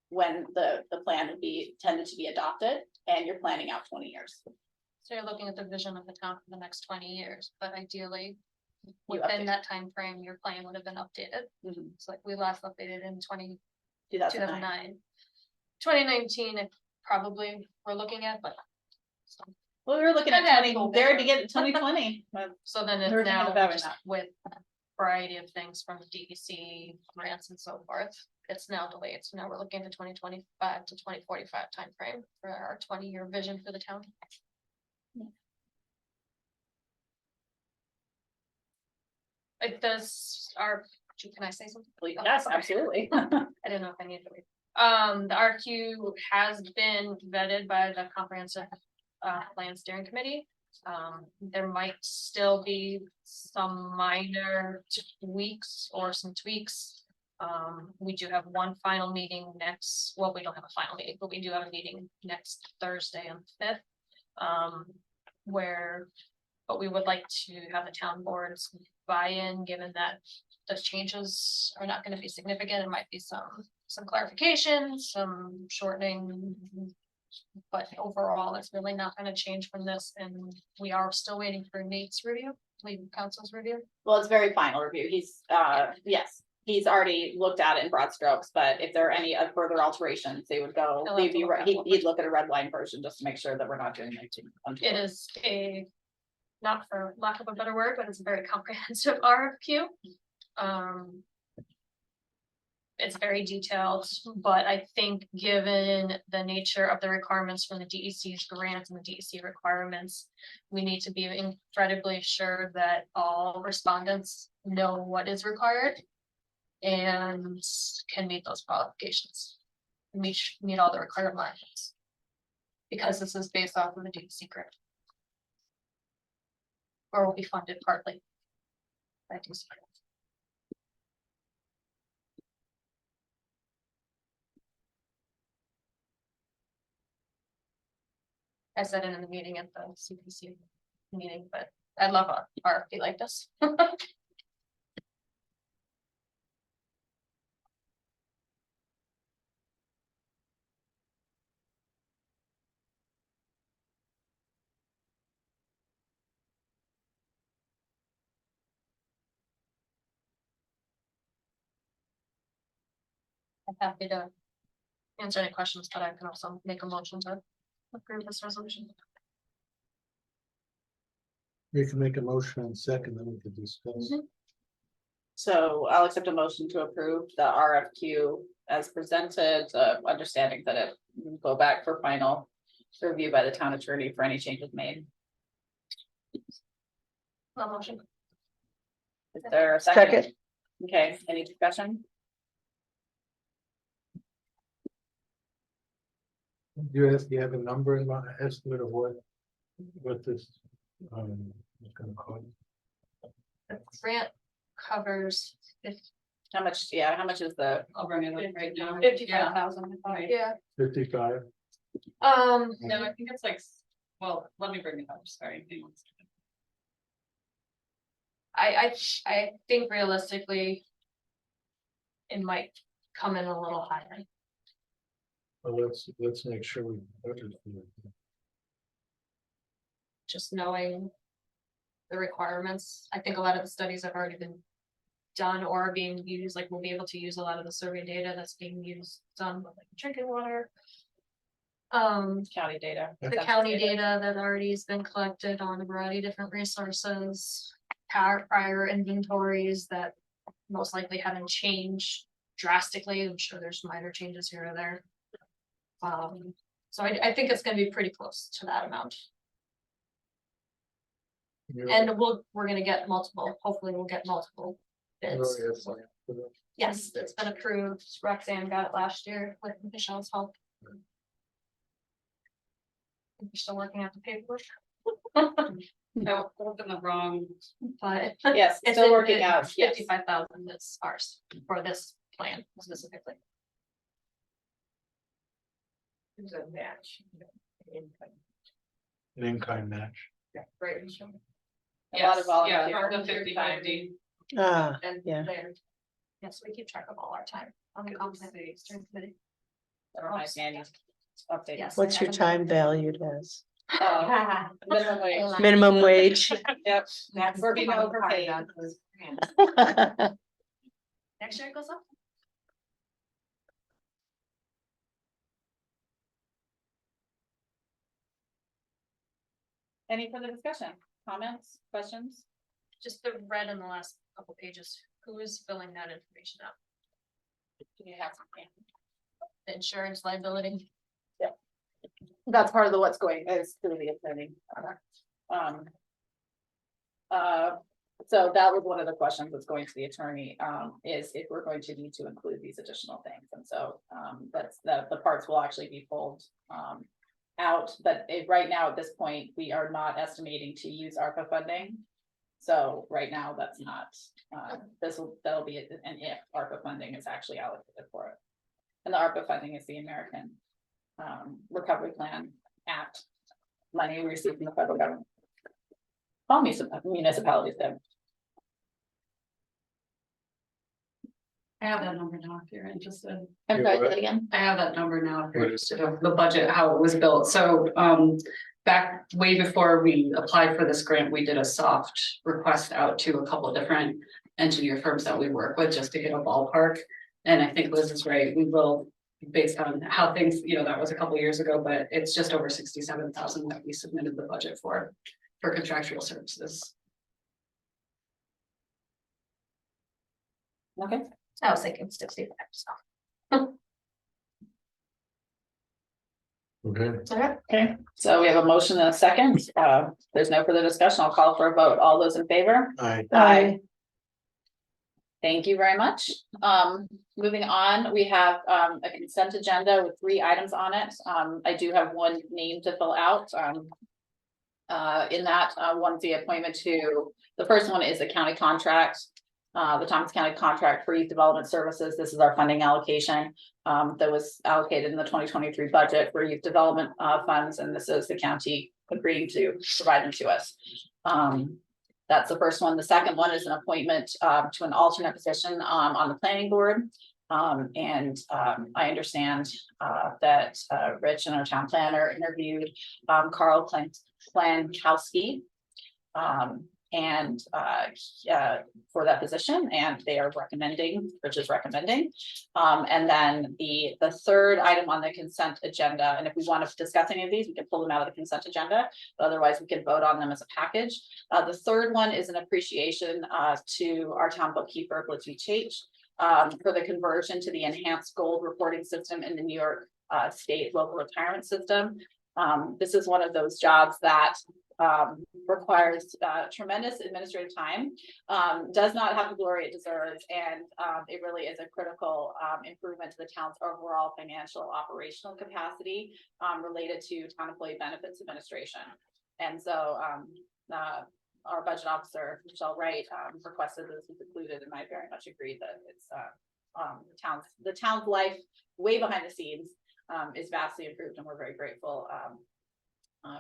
when the plan would be tended to be adopted, and you're planning out 20 years. So you're looking at the vision of the town for the next 20 years, but ideally You within update. that time frame, your plan would have been updated. Mhm. It's like we last updated in 2009. 2009. 2019, it probably we're looking at, but Well, we were looking at I've had 20, COVID. very beginning 2020. so then We're it's thinking now of having just that. with a variety of things from DEC grants and so forth. It's now delayed. So now we're looking at 2025 to 2045 timeframe for our 20-year vision for the town. It does can I say something? Yes, Okay. absolutely. I didn't know if I needed to read. The RQ has been vetted by the comprehensive plan steering committee. There might still be some minor tweaks or some tweaks. We do have one final meeting next, well, we don't have a final meeting, but we do have a meeting next Thursday on the 5th. But we would like to have the town boards buy-in, given that those changes are not going to be significant. It might be some clarification, some shortening. But overall, it's really not going to change from this, and we are still waiting for Nate's review, legal counsel's review. Well, it's very final review. He's yes, he's already looked at it in broad strokes, but if there are any further alterations, they would go, He'll have they'd to be look right, at he'd what he'd look at a red line version just to make sure that we're not doing anything It untoward. is not for lack of a better word, but it's a very comprehensive RFQ. It's very detailed, but I think given the nature of the requirements from the DEC's grants and the DEC requirements, we need to be incredibly sure that all respondents know what is required and can meet those qualifications, meet all the requirements. Because this is based off of the DEC grant. Or will be funded partly by DEC. I said it in the meeting at the CPC meeting, but I love a RFP like this. I'm happy to answer any questions, but I can also make a motion to approve this resolution. You can make a motion in second, then we can discuss. So I'll accept a motion to approve the RFQ as presented, understanding that it will go back for final review by the town attorney for any changes made. No motion. Is there a second? Second. Okay, any discussion? Do you have a number in mind, estimate of what this It's gonna cost. The grant covers How much, yeah, how much is the, I'll bring it up right now. 55,000. Yeah, 55. No, I think it's like, well, let me bring it up, sorry. hang on a second. I think realistically. It might come in a little higher. Well, let's make sure we budget for it. Just knowing the requirements. I think a lot of the studies have already been done or are being used, like we'll be able to use a lot of the survey data that's being used, done with like drinking water. county data? The county data that already has been collected on a variety of different resources, prior inventories that most likely haven't changed drastically. I'm sure there's minor changes here or there. So I think it's gonna be pretty close to that amount. And we're gonna get multiple, hopefully we'll get multiple bids. Yes, it's been approved. Roxanne got it last year with Michelle's help. We're still working out the paperwork. No, open the wrong. But Yes, it's still working out, yes. 55,000 is ours for this plan specifically. It's a match. An in-kind match. Right. A lot of Yeah, volunteers. the 50/50. And yeah. there. Yes, we keep track of all our time on the committee. Never mind, Annie. Update. Yes. What's your time valued as? Minimum wage. Minimum wage. Yep, That's We're the being fun part overpaid. about those grants. Next year it goes up. Any further discussion, comments, questions? Just the red in the last couple pages. Who is filling that information out? Do you have something? The insurance liability. That's part of the what's going, is through the attorney. So that was one of the questions that's going to the attorney, is if we're going to need to include these additional things, and so, that's, the parts will actually be pulled, out, but right now, at this point, we are not estimating to use ARPA funding. So right now, that's not, that'll be an if ARPA funding is actually allocated for it. And the ARPA funding is the American Recovery Plan Act money we receive from the federal government. All municipalities do. I have that number now if you're interested. I'm sorry, say that again. I have that number now if you're What is interested of the budget, how it was built. So back way before we applied for this grant, we did a soft request out to a couple of different engineer firms that we work with just to get a ballpark. And I think Liz is right. We will, based on how things, that was a couple of years ago, but it's just over 67,000 that we submitted the budget for contractual services. Okay. I was thinking 65, so. Okay, Okay, so we have a motion and a second. There's no further discussion. I'll call for a vote. All those in favor? aye. Thank you very much. Moving on, we have a consent agenda with 3 items on it. I do have one name to fill out. In that, one's the appointment to, the first one is a county contract. The Thomas County contract for youth development services. This is our funding allocation that was allocated in the 2023 budget for youth development funds, and this is the county agreeing to provide them to us. That's the first one. The second one is an appointment to an alternate position on the planning board. I understand that Rich and our town planner interviewed Carl Klankowski for that position, and they are recommending, Rich is recommending. And then the third item on the consent agenda, and if we want to discuss any of these, we can pull them out of the consent agenda, but otherwise we can vote on them as a package. The third one is an appreciation to our town bookkeeper, Blitz H, for the conversion to the enhanced gold reporting system in the New York State local retirement system. This is one of those jobs that requires tremendous administrative time, does not have the glory it deserves, and it really is a critical improvement to the town's overall financial operational capacity related to town employee benefits administration. And so our budget officer, Michelle Wright, requested this was included, and I very much agree that it's, the town's life way behind the scenes, is vastly improved, and we're very grateful,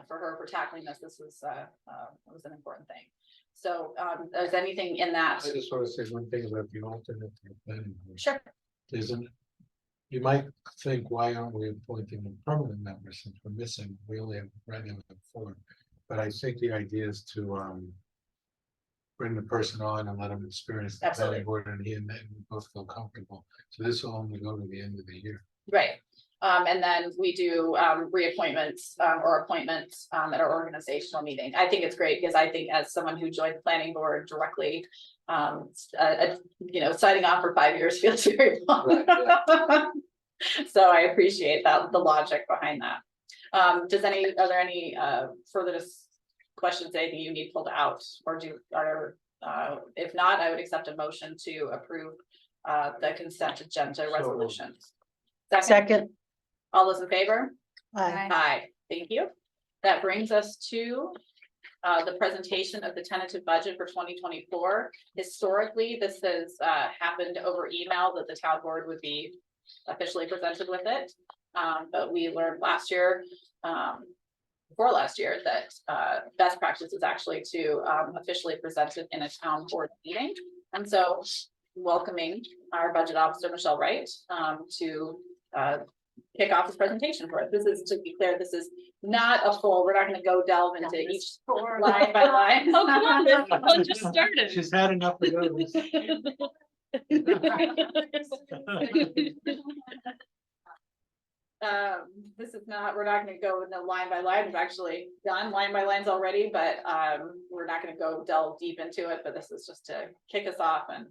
for her for tackling this. This was an important thing. So, is anything in that? I just want to say one thing about the alternate. to the planning board. Sure. Isn't, you might think, why aren't we appointing a permanent member since we're missing, we only have, right now we have 4. But I think the idea is to bring the person on and let them experience the Absolutely. planning board, and he and they both feel comfortable. So this will only go to the end of the year. Right. And then we do reappointments or appointments at our organizational meeting. I think it's great because I think as someone who joined the planning board directly, signing off for 5 years feels very long. Right, So I appreciate that, the logic behind that. Are there any further questions, anything you need pulled out, or if not, I would accept a motion to approve the consent agenda So- resolutions. Second. All those in favor? Aye. Aye, thank you. That brings us to the presentation of the tentative budget for 2024. Historically, this has happened over email, that the town board would be officially presented with it. But we learned before last year, that best practice is actually to officially present it in a town board meeting. And so welcoming our budget officer, Michelle Wright, to kick off this presentation for us. This is, to be clear, this is not a full, we're not gonna go delve into each line by line. Oh, come on, this one just started. She's had enough of those. This is not, we're not gonna go no line by line. We've actually done line by lines already, but we're not gonna go delve deep into it, but this is just to kick us off, and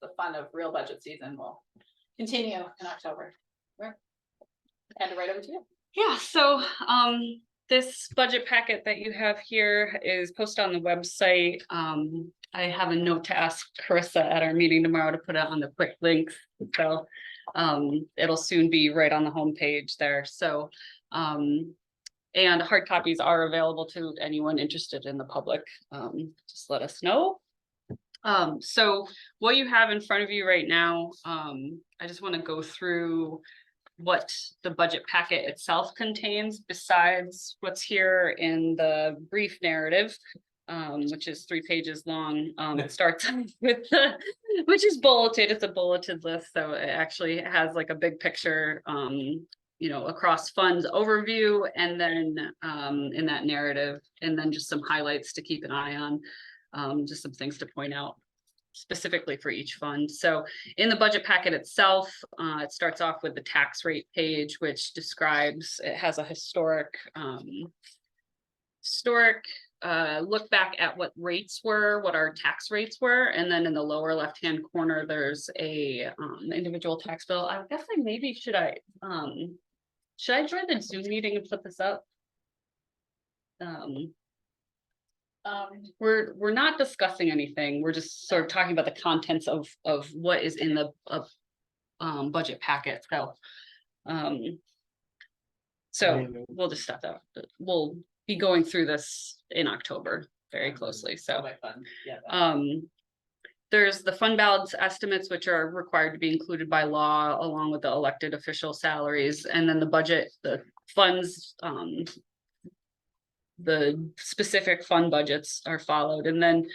the fun of real budget season will continue in October. Hand it right over to you. Yeah, so this budget packet that you have here is posted on the website. I have a note to ask Carissa at our meeting tomorrow to put it on the quick links. So it'll soon be right on the homepage there. So and hard copies are available to anyone interested in the public. Just let us know. So what you have in front of you right now, I just want to go through what the budget packet itself contains, besides what's here in the brief narrative, which is 3 pages long. It starts with which is bulleted. It's a bulleted list, so it actually has like a big picture, across funds overview, and then in that narrative, and then just some highlights to keep an eye on, just some things to point out specifically for each fund. So in the budget packet itself, it starts off with the tax rate page, which describes, it has a historic look back at what rates were, what our tax rates were, and then in the lower left-hand corner, there's a individual tax bill. I guess should I join the Zoom meeting and put this up? We're not discussing anything. We're just sort of talking about the contents of what is in the budget packet. So we'll just stop that. We'll be going through this in October very closely. So there's the fund balance estimates, which are required to be included by law, along with the elected official salaries, and then the budget, the funds, the specific fund budgets are followed. And then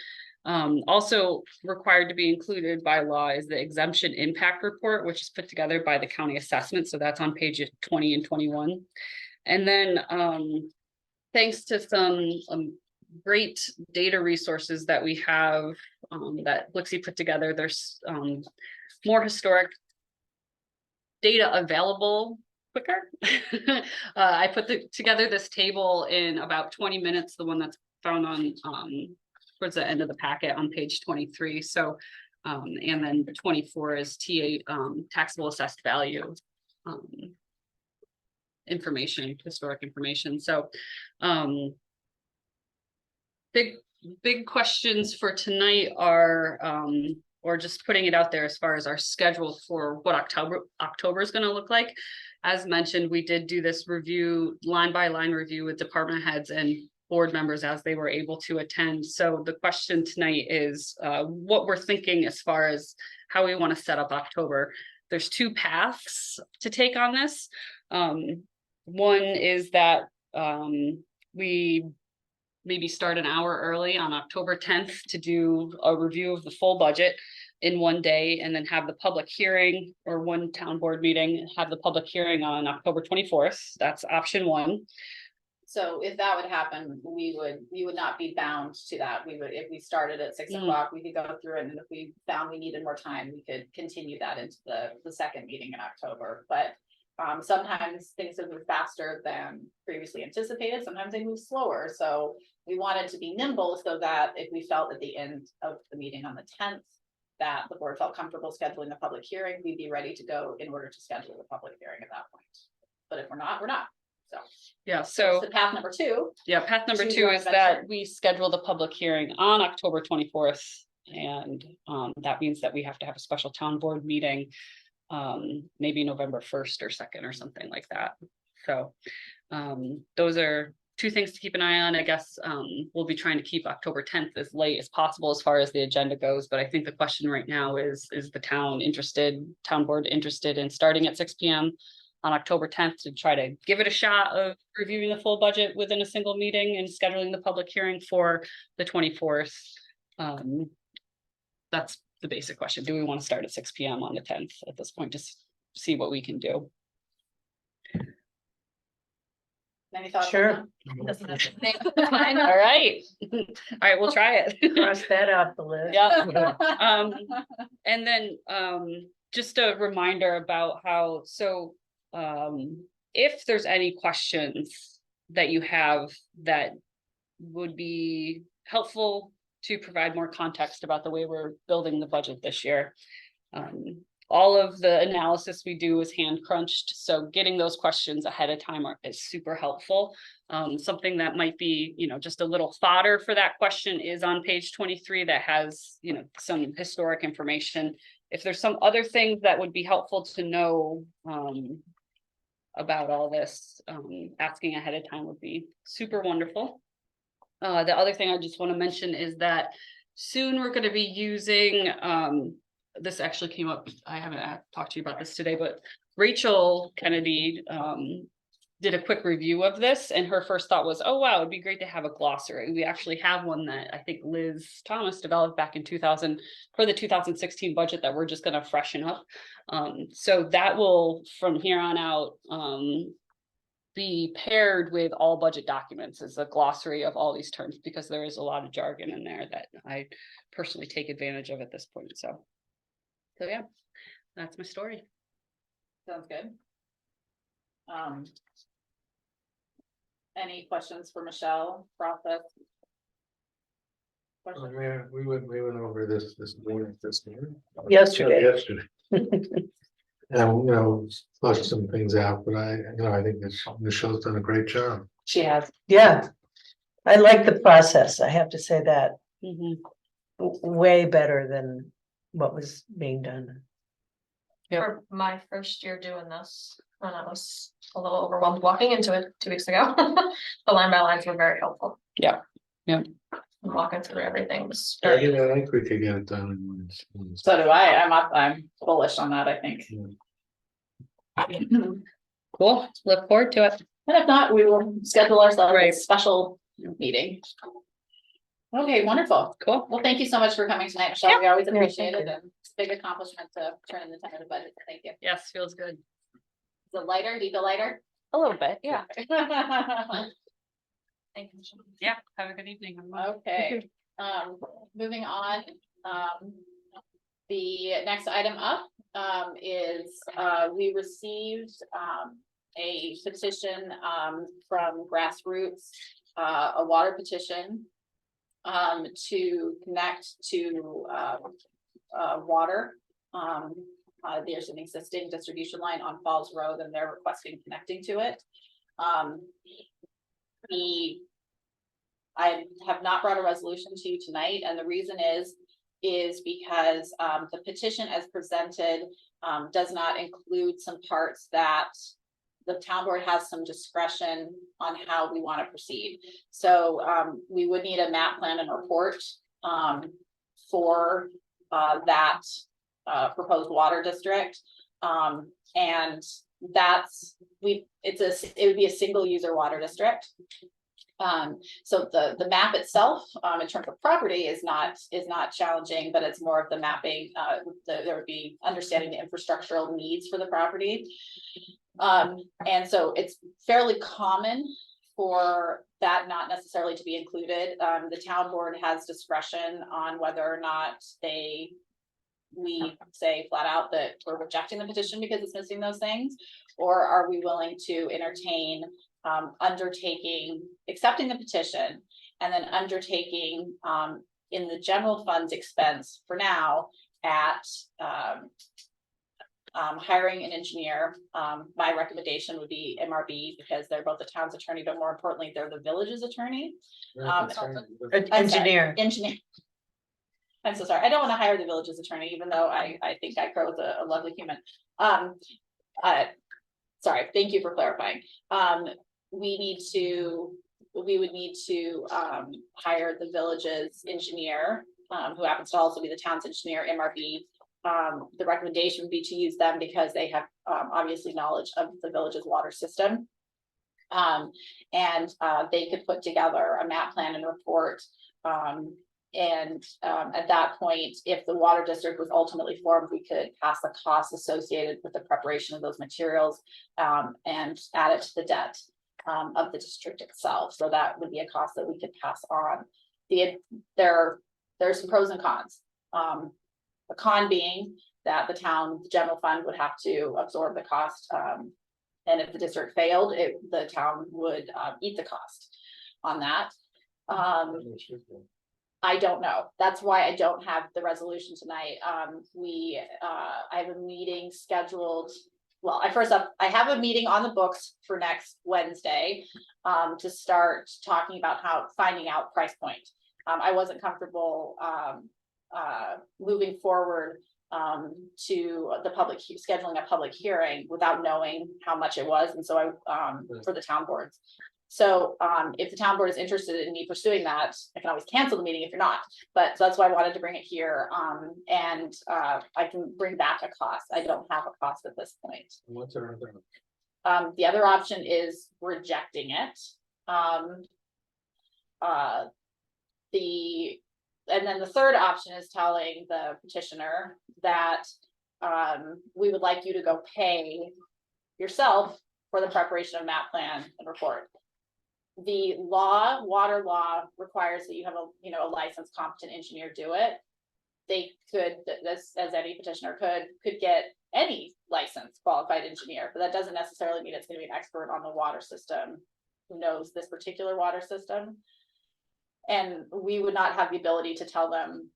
also required to be included by law is the exemption impact report, which is put together by the county assessment. So that's on pages 20 and 21. And then thanks to some great data resources that we have that Blixie put together, there's more historic data available quicker. I put together this table in about 20 minutes, the one that's found on towards the end of the packet on page 23. So and then 24 is taxable assessed value information, historic information. So big questions for tonight are or just putting it out there as far as our schedule for what October is going to look like. As mentioned, we did do this review, line by line review with department heads, and board members as they were able to attend. So the question tonight is what we're thinking as far as how we want to set up October. There's two paths to take on this. One is that we maybe start an hour early on October 10th to do a review of the full budget in one day, and then have the public hearing, or one town board meeting, have the public hearing on October 24th. That's option one. So if that would happen, we would not be bound to that. We would, if we started at 6 o'clock, we could go through it, and if we found we needed more time, we could continue that into the second meeting in October. But sometimes things have moved faster than previously anticipated. Sometimes they move slower. So we wanted to be nimble so that if we felt at the end of the meeting on the 10th that the board felt comfortable scheduling the public hearing, we'd be ready to go in order to schedule the public hearing at that point. But if we're not, we're not. So Yeah, so the path number two. yeah, path number Choose two your is adventure. that we schedule the public hearing on October 24th. And that means that we have to have a special town board meeting, maybe November 1st or 2nd or something like that. So those are two things to keep an eye on. I guess we'll be trying to keep October 10th as late as possible as far as the agenda goes. But I think the question right now is the town board interested in starting at 6 p.m. on October 10th to try to give it a shot of reviewing the full budget within a single meeting and scheduling the public hearing for the 24th. That's the basic question. Do we want to start at 6 p.m. on the 10th at this point to see what we can do? Any thoughts? on Sure. that? All right. All right, we'll try it. Cross that off the list. Yeah. And then just a reminder about how, if there's any questions that you have that would be helpful to provide more context about the way we're building the budget this year. All of the analysis we do is hand crunched, so getting those questions ahead of time is super helpful. Something that might be, just a little fodder for that question is on page 23 that has, some historic information. If there's some other things that would be helpful to know about all this, asking ahead of time would be super wonderful. The other thing I just want to mention is that soon we're going to be using, this actually came up, I haven't talked to you about this today, but Rachel Kennedy did a quick review of this, and her first thought was, oh wow, it'd be great to have a glossary. We actually have one that I think Liz Thomas developed back in 2000 for the 2016 budget that we're just going to freshen up. So that will, from here on out, be paired with all budget documents as a glossary of all these terms, because there is a lot of jargon in there that I personally take advantage of at this point. So yeah, that's my story. Sounds good. Any questions for Michelle? Process? Oh, yeah, we went over this morning. Yesterday. Yesterday. And, flushed some things out, but I think Michelle's done a great job. She has. Yeah. I like the process. I have to say that. Way better than what was being done. For my first year doing this, and I was a little overwhelmed walking into it 2 weeks ago. The line by lines were very helpful. Yeah. Walking through everything was. I think we could get it done in one. So do I. I'm bullish on that, I think. Cool. Look forward to it. And if not, we will schedule ourselves a Right. special meeting. Okay, wonderful. Cool. Well, thank you so much for coming tonight, Michelle. We always Yeah, appreciate thank it, and it's a big accomplishment to turn in the tentative budget. Thank you. Yes, feels good. Is it lighter? Do you feel lighter? A little bit, yeah. Okay. Thank you, Michelle. Yeah, have a good evening. Moving on, the next item up, is, we received, a petition, from Grassroots, a water petition, to connect to, water. There's an existing distribution line on Falls Road, and they're requesting connecting to it. I have not brought a resolution to you tonight, and the reason is because the petition as presented does not include some parts that the town board has some discretion on how we want to proceed. So, we would need a map plan and report, for, that, proposed water district. And that's, it would be a single user water district. So the map itself, in terms of property is not challenging, but it's more of the mapping, there would be understanding the infrastructural needs for the property. And so it's fairly common for that not necessarily to be included. The town board has discretion on whether or not we say flat out that we're rejecting the petition because it's missing those things, or are we willing to entertain accepting the petition and then undertaking in the general funds expense for now at hiring an engineer. My recommendation would be MRB because they're both the town's attorney, but more importantly, they're the village's attorney. I'm sorry, Engineer. engineer. I'm so sorry. I don't want to hire the village's attorney, even though I think Guy Crow is a lovely human. Sorry, thank you for clarifying. We would need to hire the village's engineer, who happens to also be the town's engineer, MRB. The recommendation would be to use them because they have obviously knowledge of the village's water system. And they could put together a map plan and report. At that point, if the water district was ultimately formed, we could pass the costs associated with the preparation of those materials and add it to the debt of the district itself. So that would be a cost that we could pass on. There's some pros and cons. The con being that the general fund would have to absorb the cost. And if the district failed, the town would eat the cost on that. I don't know. That's why I don't have the resolution tonight. I have a meeting scheduled. Well, I have a meeting on the books for next Wednesday to start talking about finding out price point. I wasn't comfortable moving forward to the scheduling a public hearing without knowing how much it was. And so for the town boards. So if the town board is interested in me pursuing that, I can always cancel the meeting if you're not, but so that's why I wanted to bring it here. And I can bring back a cost. I don't have a cost at this point. What's our other? The other option is rejecting it. And then the third option is telling the petitioner that we would like you to go pay yourself for the preparation of map plan and report. The water law requires that you have a licensed competent engineer do it. They could, as any petitioner could get any licensed qualified engineer, but that doesn't necessarily mean it's going to be an expert on the water system who knows this particular water system. And we would not have the ability to tell them,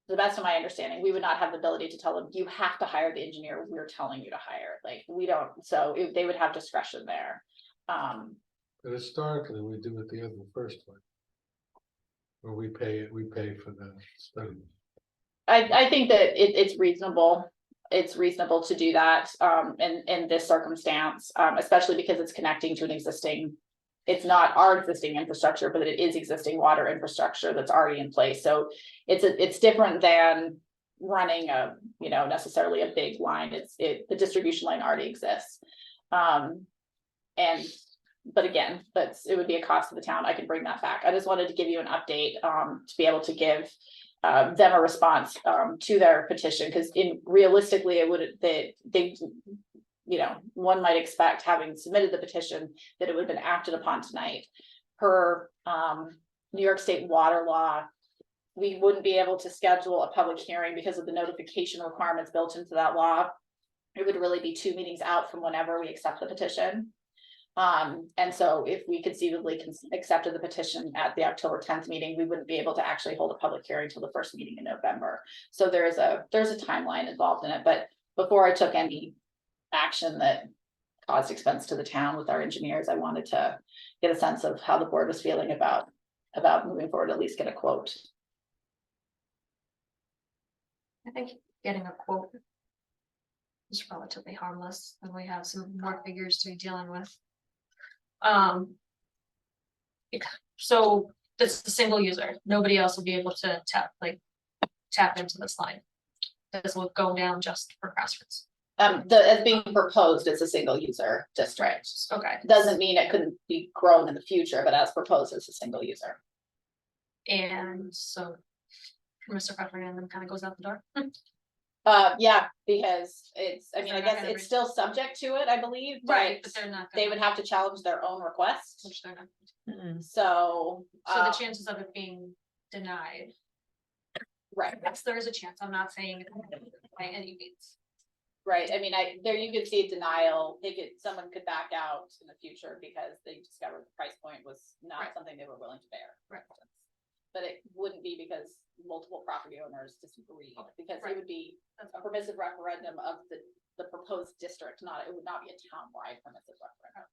to the best of my understanding, we would not have the ability to tell them, you have to hire the engineer we're telling you to hire. Like, we don't, so they would have discretion there. But historically, we do it the other first way. Where we pay for the study. I think that it's reasonable. It's reasonable to do that in this circumstance, especially because it's connecting to an existing. It's not our existing infrastructure, but it is existing water infrastructure that's already in place. So it's different than running necessarily a big line. The distribution line already exists. But again, it would be a cost to the town. I can bring that back. I just wanted to give you an update to be able to give them a response to their petition, because realistically one might expect, having submitted the petition, that it would have been acted upon tonight. Per New York State water law, we wouldn't be able to schedule a public hearing because of the notification requirements built into that law. It would really be 2 meetings out from whenever we accept the petition. And so if we conceivably accepted the petition at the October 10th meeting, we wouldn't be able to actually hold a public hearing till the first meeting in November. So there's a timeline involved in it. But before I took any action that caused expense to the town with our engineers, I wanted to get a sense of how the board was feeling about moving forward, at least get a quote. I think getting a quote is relatively harmless, and we have some more figures to be dealing with. So this is a single user, nobody else will be able to tap into this line. This will go down just for Grassroots. As being proposed, it's a single user district. Okay. Doesn't mean it couldn't be grown in the future, but as proposed, it's a single user. And so Mr. Heffernan then kind of goes out the door. Yeah, because it's, I mean, I They're not guess gonna it's still subject to it, I believe. But but they're not. They would have to challenge their own request, Which they're not. Mm. so. So the um, chances of it being denied, Right, yes, there is a chance. I'm not saying it by any means. right, I mean, there you could see denial, someone could back out in the future because they discovered the price point was not Right. something they were willing to bear. Right. But it wouldn't be because multiple property owners disagreed, because Right. it would be That's a permissive referendum of the proposed district, it would not be a town-wide permissive referendum.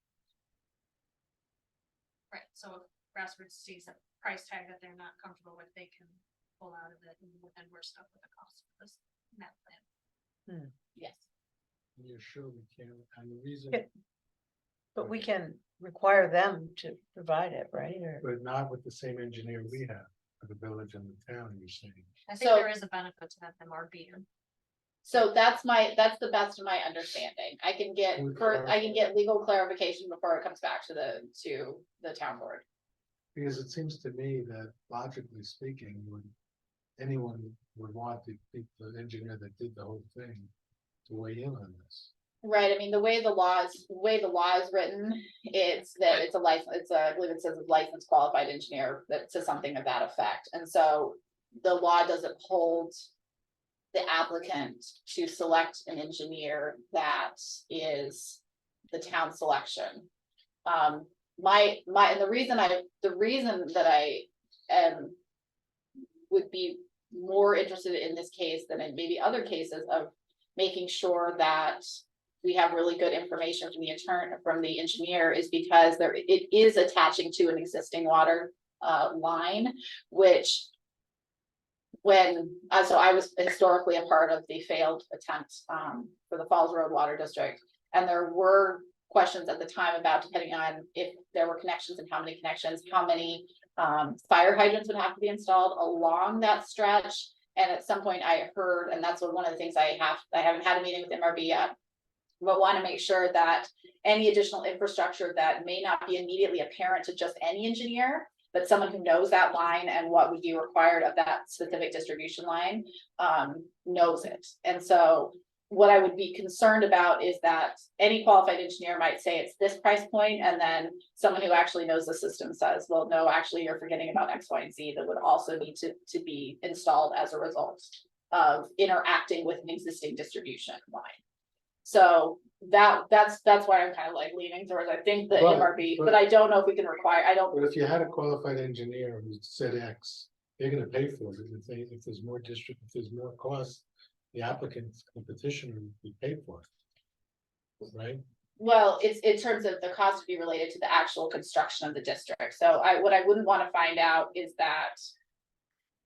right. So if Grassroots sees a price tag that they're not comfortable with, they can pull out of it, and then we're stuck with the cost of this map plan. Yes. You're sure we can, and the reason, Yeah. But we can require them to provide it, right? Or, but not with the same engineer we have for the village and the town, you're saying. I think So- there is a benefit to have them RB. So that's the best of my understanding. I can get legal clarification before it comes back to the town board. Because it seems to me that logically speaking, anyone would want the engineer that did the whole thing to weigh in on this. Right, I mean, the way the law is written, it's that it's a license, I believe it says a licensed qualified engineer, that says something of that effect, and so. The law doesn't hold the applicant to select an engineer that is the town selection. And the reason that I would be more interested in this case than in maybe other cases of making sure that we have really good information from the engineer is because it is attaching to an existing water line, which so I was historically a part of the failed attempt for the Falls Road Water District, and there were questions at the time about, depending on if there were connections and how many connections, how many fire hydrants would have to be installed along that stretch. And at some point I heard, and that's one of the things I haven't had a meeting with MRB yet, but want to make sure that any additional infrastructure that may not be immediately apparent to just any engineer, but someone who knows that line and what would be required of that specific distribution line, knows it. And so what I would be concerned about is that any qualified engineer might say it's this price point, and then someone who actually knows the system says, well, no, actually, you're forgetting about X, Y, and Z that would also need to be installed as a result of interacting with an existing distribution line. So that's why I'm kind of like leaning towards, I think the MRB, but I don't know if we can require, But if you had a qualified engineer who said X, they're gonna pay for it. If there's more if there's more cost, the applicant's petitioner would be paid for it. Right? Well, it's in terms of the cost to be related to the actual construction of the district. So what I wouldn't want to find out is that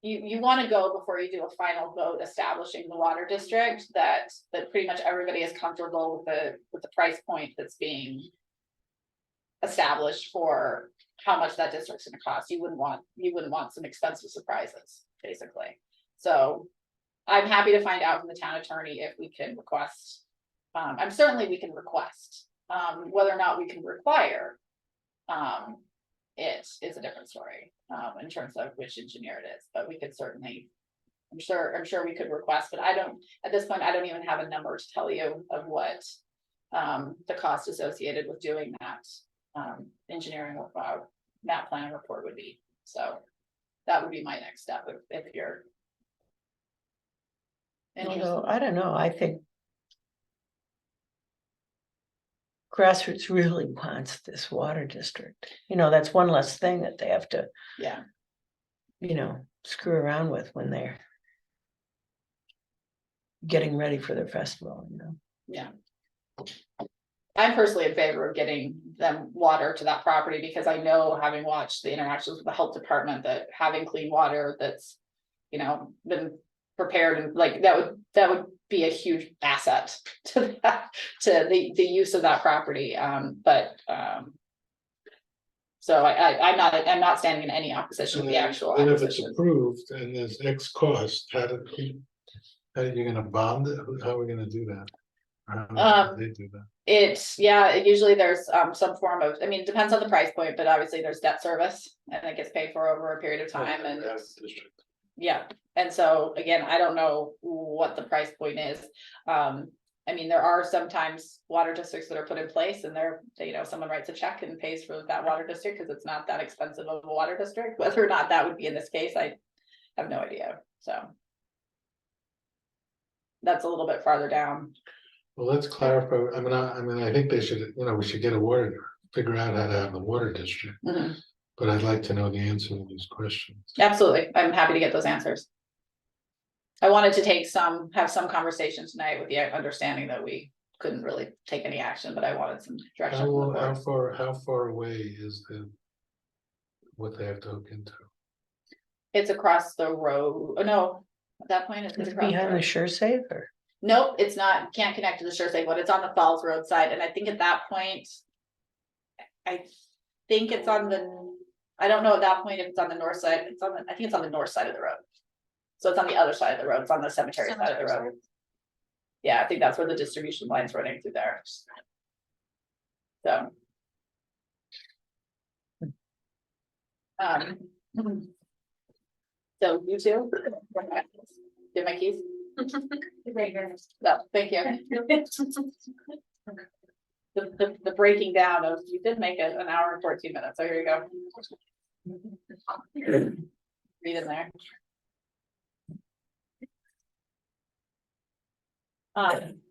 you want to go before you do a final vote establishing the water district, that pretty much everybody is comfortable with the price point that's being established for how much that district's gonna cost. You wouldn't want some expensive surprises, basically. So I'm happy to find out from the town attorney if we can request, certainly we can request, whether or not we can require. It is a different story, in terms of which engineer it is, but we could certainly. I'm sure we could request, but at this point, I don't even have a number to tell you of what. The cost associated with doing that, engineering, map plan report would be, so. That would be my next step if you're. although, I don't know, I think Grassroots really wants this water district. That's one less thing that they have to, Yeah, screw around with when they're getting ready for their festival, yeah. I'm personally in favor of getting them water to that property, because I know, having watched the interactions with the health department, that having clean water that's, been prepared and like that would be a huge asset to that, to the use of that property, so I'm not standing in any opposition to the actual And if it's acquisition. approved and there's X cost, how are you gonna bond it? How are we gonna do that? How do they do that? Usually there's some form of, I mean, it depends on the price point, but obviously there's debt service and it gets paid for over a period of time and. Yeah, and so again, I don't know what the price point is. I mean, there are sometimes water districts that are put in place and someone writes a check and pays for that water district because it's not that expensive of a water district. Whether or not that would be in this case, I have no idea, so. That's a little bit farther down. Well, let's clarify. I mean, I think they should, we should get a figure out how to have the water district. Mhm. But I'd like to know the answer to these questions. Absolutely, I'm happy to get those answers. I wanted to have some conversation tonight with the understanding that we couldn't really take any action, but I wanted some direction. from the board. How far away is what they have to hook into? It's across the road. Oh, no, at that point, it's It's across the behind the road. Sure Save or? Nope, it's not, can't connect to the Sure Save, but it's on the Falls Road side, and I think at that point. I think it's on I don't know at that point if it's on the north side, I think it's on the north side of the road. So it's on the other side of the road, it's on the cemetery side of the road. Yeah, I think that's where the distribution line's running through there. So. So you two? Do you have my keys? No, thank you. The breaking down of, you did make it an hour and 14 minutes, so here you go. Read in there.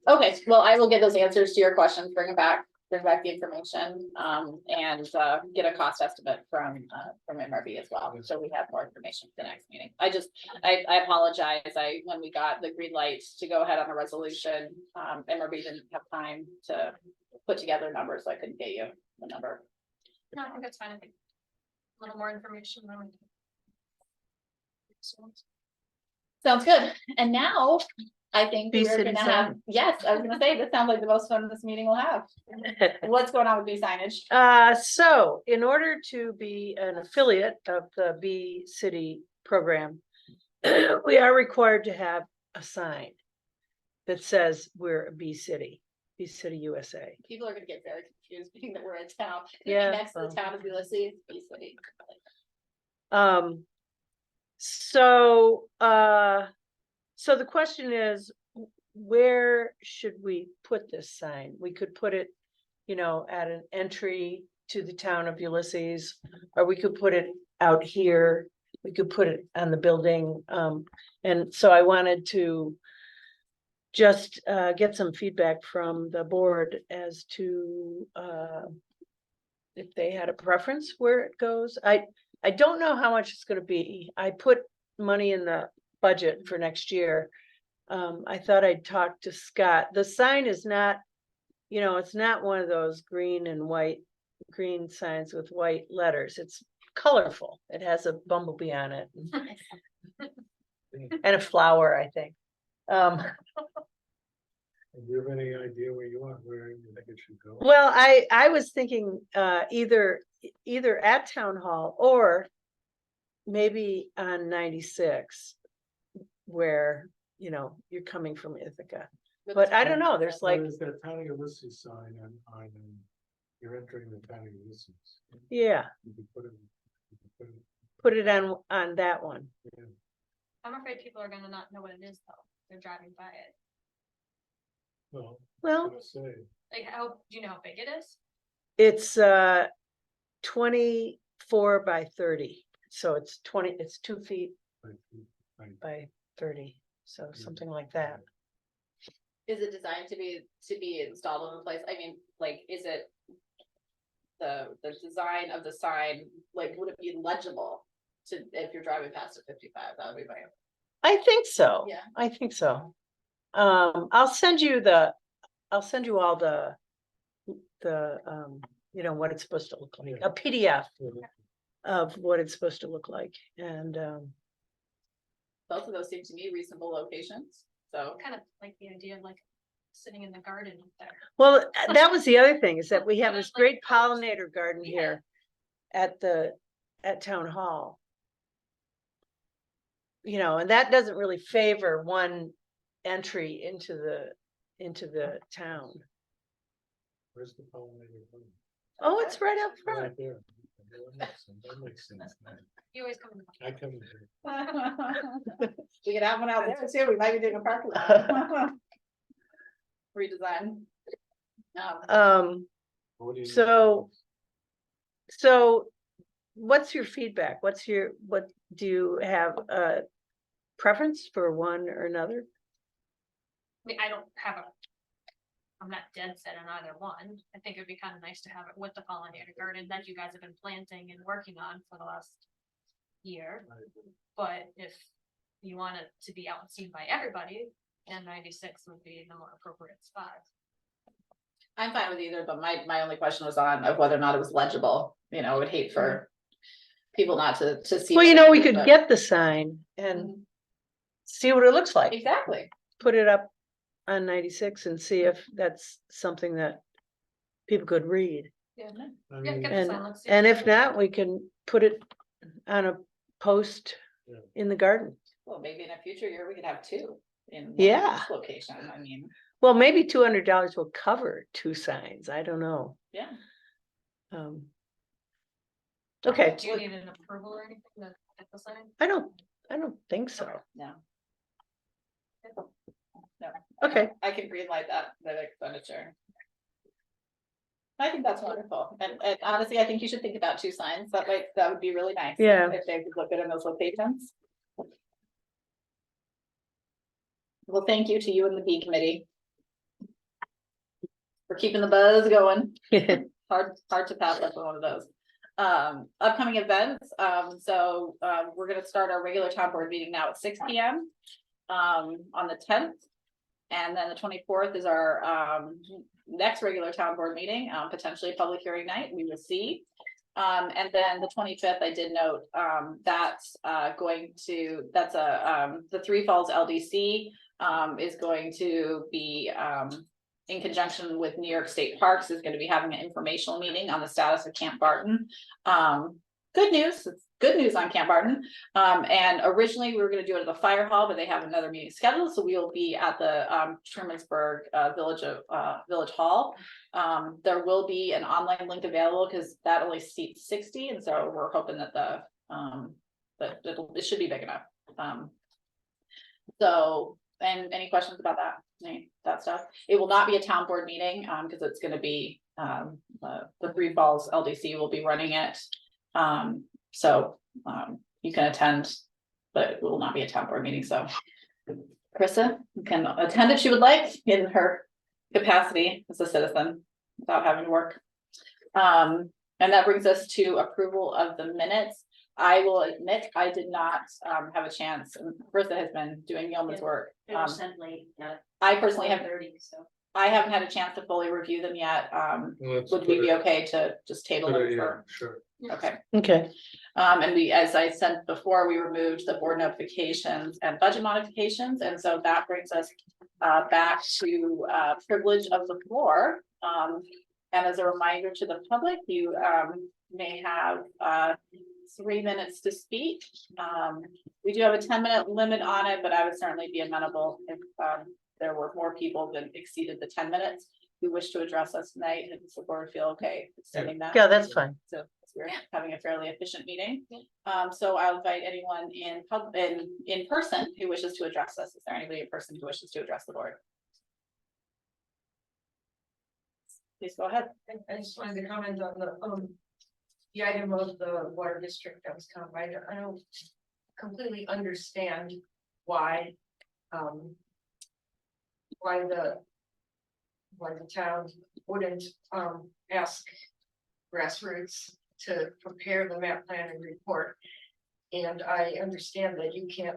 Okay, well, I will get those answers to your questions, bring back the information, and get a cost estimate from MRB as well, so we have more information for the next meeting. I apologize, when we got the green light to go ahead on the resolution, MRB didn't have time to put together numbers, so I couldn't get you the number. No, I think that's fine. I think a little more information. Sounds good, and now I think Bee we're City gonna have, yes, I was gonna say, this sounds like the most fun this meeting will have. What's going on with bee signage? So in order to be an affiliate of the Bee City program, we are required to have a sign that says we're a Bee City USA. People are gonna get very confused being that we're in town. Yeah, Next to the town of Ulysses, Bee City. So the question is, where should we put this sign? We could put it, at an entry to the town of Ulysses, or we could put it out here. We could put it on the building. And so I wanted to just get some feedback from the board as to if they had a preference where it goes. I don't know how much it's gonna be. I put money in the budget for next year. I thought I'd talk to Scott. The sign is not, it's not one of those green signs with white letters. It's colorful. It has a bumblebee on it. And a flower, I think. Do you have any idea where you think it should go? Well, I was thinking either at Town Hall or maybe on 96, where you're coming from Ithaca. But I don't know, there's like, There's that Town of Ulysses sign on you're entering the Town of Ulysses. yeah, You could put it. put it on that one. I'm afraid people are gonna not know what it is though. They're driving by it. Well, Well, I say, Like do you know how big it is? it's 24 by 30, so it's 2 feet by 30, so something like that. Is it designed to be installed in a place? I mean, like, is it the design of the sign, like, would it be legible if you're driving past at 55? That would be my. I think so. Yeah. I think so. I'll send you all the what it's supposed to look like, a PDF of what it's supposed to look like, and both of those seem to me reasonable locations, so. Kind of like the idea of like sitting in the garden up there. Well, that was the other thing, is that we have this great pollinator garden here at town hall. You know, and that doesn't really favor one entry into the town. Where's the pollinator? Oh, it's right up front. Right there. That makes sense. You always come in the. I come here. We could have one out there too, we might be doing a parking lot. Redesign. What do you- So what's your feedback? What do you have a preference for one or another? I mean, I don't have a. I'm not dead set on either one. I think it'd be kind of nice to have it with the pollinator garden that you guys have been planting and working on for the last year. But if you want it to be out and seen by everybody, then 96 would be the more appropriate spot. I'm fine with either, but my only question was on of whether or not it was legible, you know, I would hate for people not to see. Well, what you it know, we is, could but- get the sign and see what it looks like. Exactly. Put it up on 96 and see if that's something that people could read. Yeah, I yeah, mean, get the And, sign, let's see. and if not, we can put it on a post Yeah. in the garden. Well, maybe in a future year, we could have two in one Yeah. location, I mean, Well, maybe $200 will cover two signs. I don't know. yeah. Okay, Do you need an approval or anything to get the sign? I don't think so. No. Okay. I can greenlight that expenditure. I think that's wonderful, and honestly, I think you should think about two signs, that would be really nice. Yeah. If they could look good in those locations. Well, thank you to you and the bee committee. For keeping the buzz going. Hard to pass up on one of those. Upcoming events, we're gonna start our regular town board meeting now at 6 p.m. On the 10th. And then the 24th is our next regular town board meeting, potentially a public hearing night, we will see. And then the 25th, I did note, that's the Three Falls LDC is going to be in conjunction with New York State Parks, is going to be having an informational meeting on the status of Camp Barton. Good news, it's good news on Camp Barton. And originally we were going to do it at the fire hall, but they have another meeting scheduled, so we will be at the Trumansburg Village Hall. There will be an online link available because that only seats 60, and so we're hoping that it should be big enough. And any questions about that stuff? It will not be a town board meeting because it's going to be the Three Falls LDC will be running it. You can attend, but it will not be a town board meeting. So Krista can attend if she would like in her capacity as a citizen without having to work. And that brings us to approval of the minutes. I will admit I did not have a chance. Krista has been doing yeoman's work. Sent late, I personally have 30, so. I haven't had a chance to fully review them yet. Let's Would put we be it- okay to just table put them it- yeah, for? Sure. Okay. Okay. And we, as I said before, we removed the board notifications and budget modifications, and so that brings us back to privilege of the floor. And as a reminder to the public, you may have 3 minutes to speak. We do have a 10-minute limit on it, but I would certainly be amenable if there were more people that exceeded the 10 minutes who wish to address us tonight, and the board feel okay extending that. Yeah, that's fine. So we're having a fairly efficient meeting. So I'll invite anyone in person who wishes to address us. Is there anybody in person who wishes to address the board? Please go ahead. I just wanted to comment on the item of the water district that was combined. I don't completely understand why the town wouldn't ask Grassroots to prepare the map plan and report. And I understand that you can't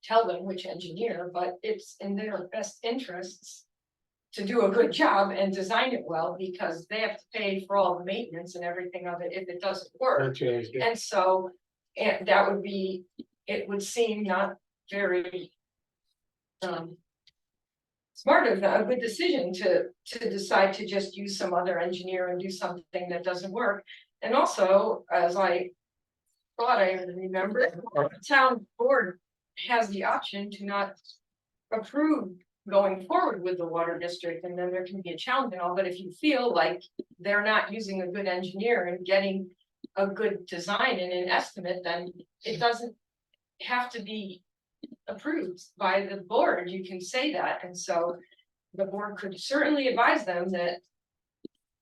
tell them which engineer, but it's in their best interests to do a good job and design it well, because they have to pay for all the maintenance and everything of it if it doesn't work. That's right, yeah. And so, and that would be, it would seem not very smart of them, a good decision to decide to just use some other engineer and do something that doesn't work. And also, as I thought I remember, the town board has the option to not approve going forward with the water district, and then there can be a challenge and all, but if you feel like they're not using a good engineer and getting a good design and an estimate, then it doesn't have to be approved by the board, you can say that, and so the board could certainly advise them that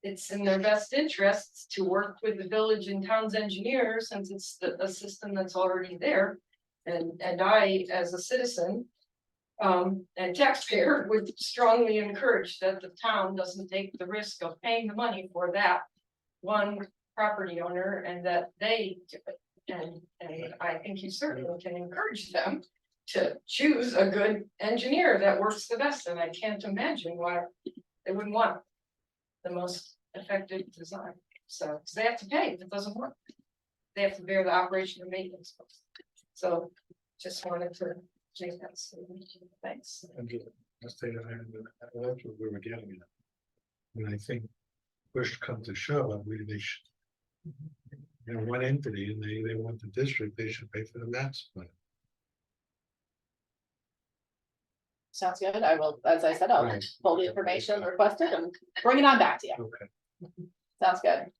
it's in their best interests to work with the village and town's engineer, since it's a system that's already there. And I, as a citizen, and taxpayer, would strongly encourage that the town doesn't take the risk of paying the money for that one property owner, and that they do it. And I think you certainly can encourage them to choose a good engineer that works the best, and I can't imagine why they wouldn't want the most effective design. So, 'cause they have to pay if it doesn't work. They have to bear the operation and maintenance costs. So just wanted to make that statement. Thanks. And just say that, that's what we were getting at. And I think push come to shove, they should. You know, one entity and they want the district, they should pay for the maps, but. Sounds good. I will, as I said, I'll Right. pull the information requested and bring it on back to you. Okay. Sounds good.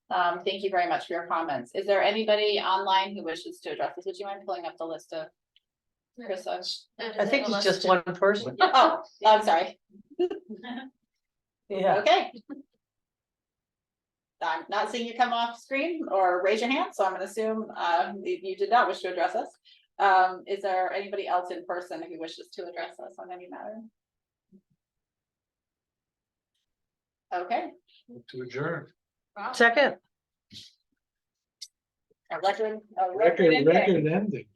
Thank you very much for your comments. Is there anybody online who wishes to address this? Would you mind pulling up the list of? Krista? I think it's just one person. Oh, I'm sorry. Yeah. Okay. I'm not seeing you come off screen or raise your hand, so I'm gonna assume you did not wish to address us. Is there anybody else in person who wishes to address us on any matter? Okay. To adjourn. Second. A record Record ending.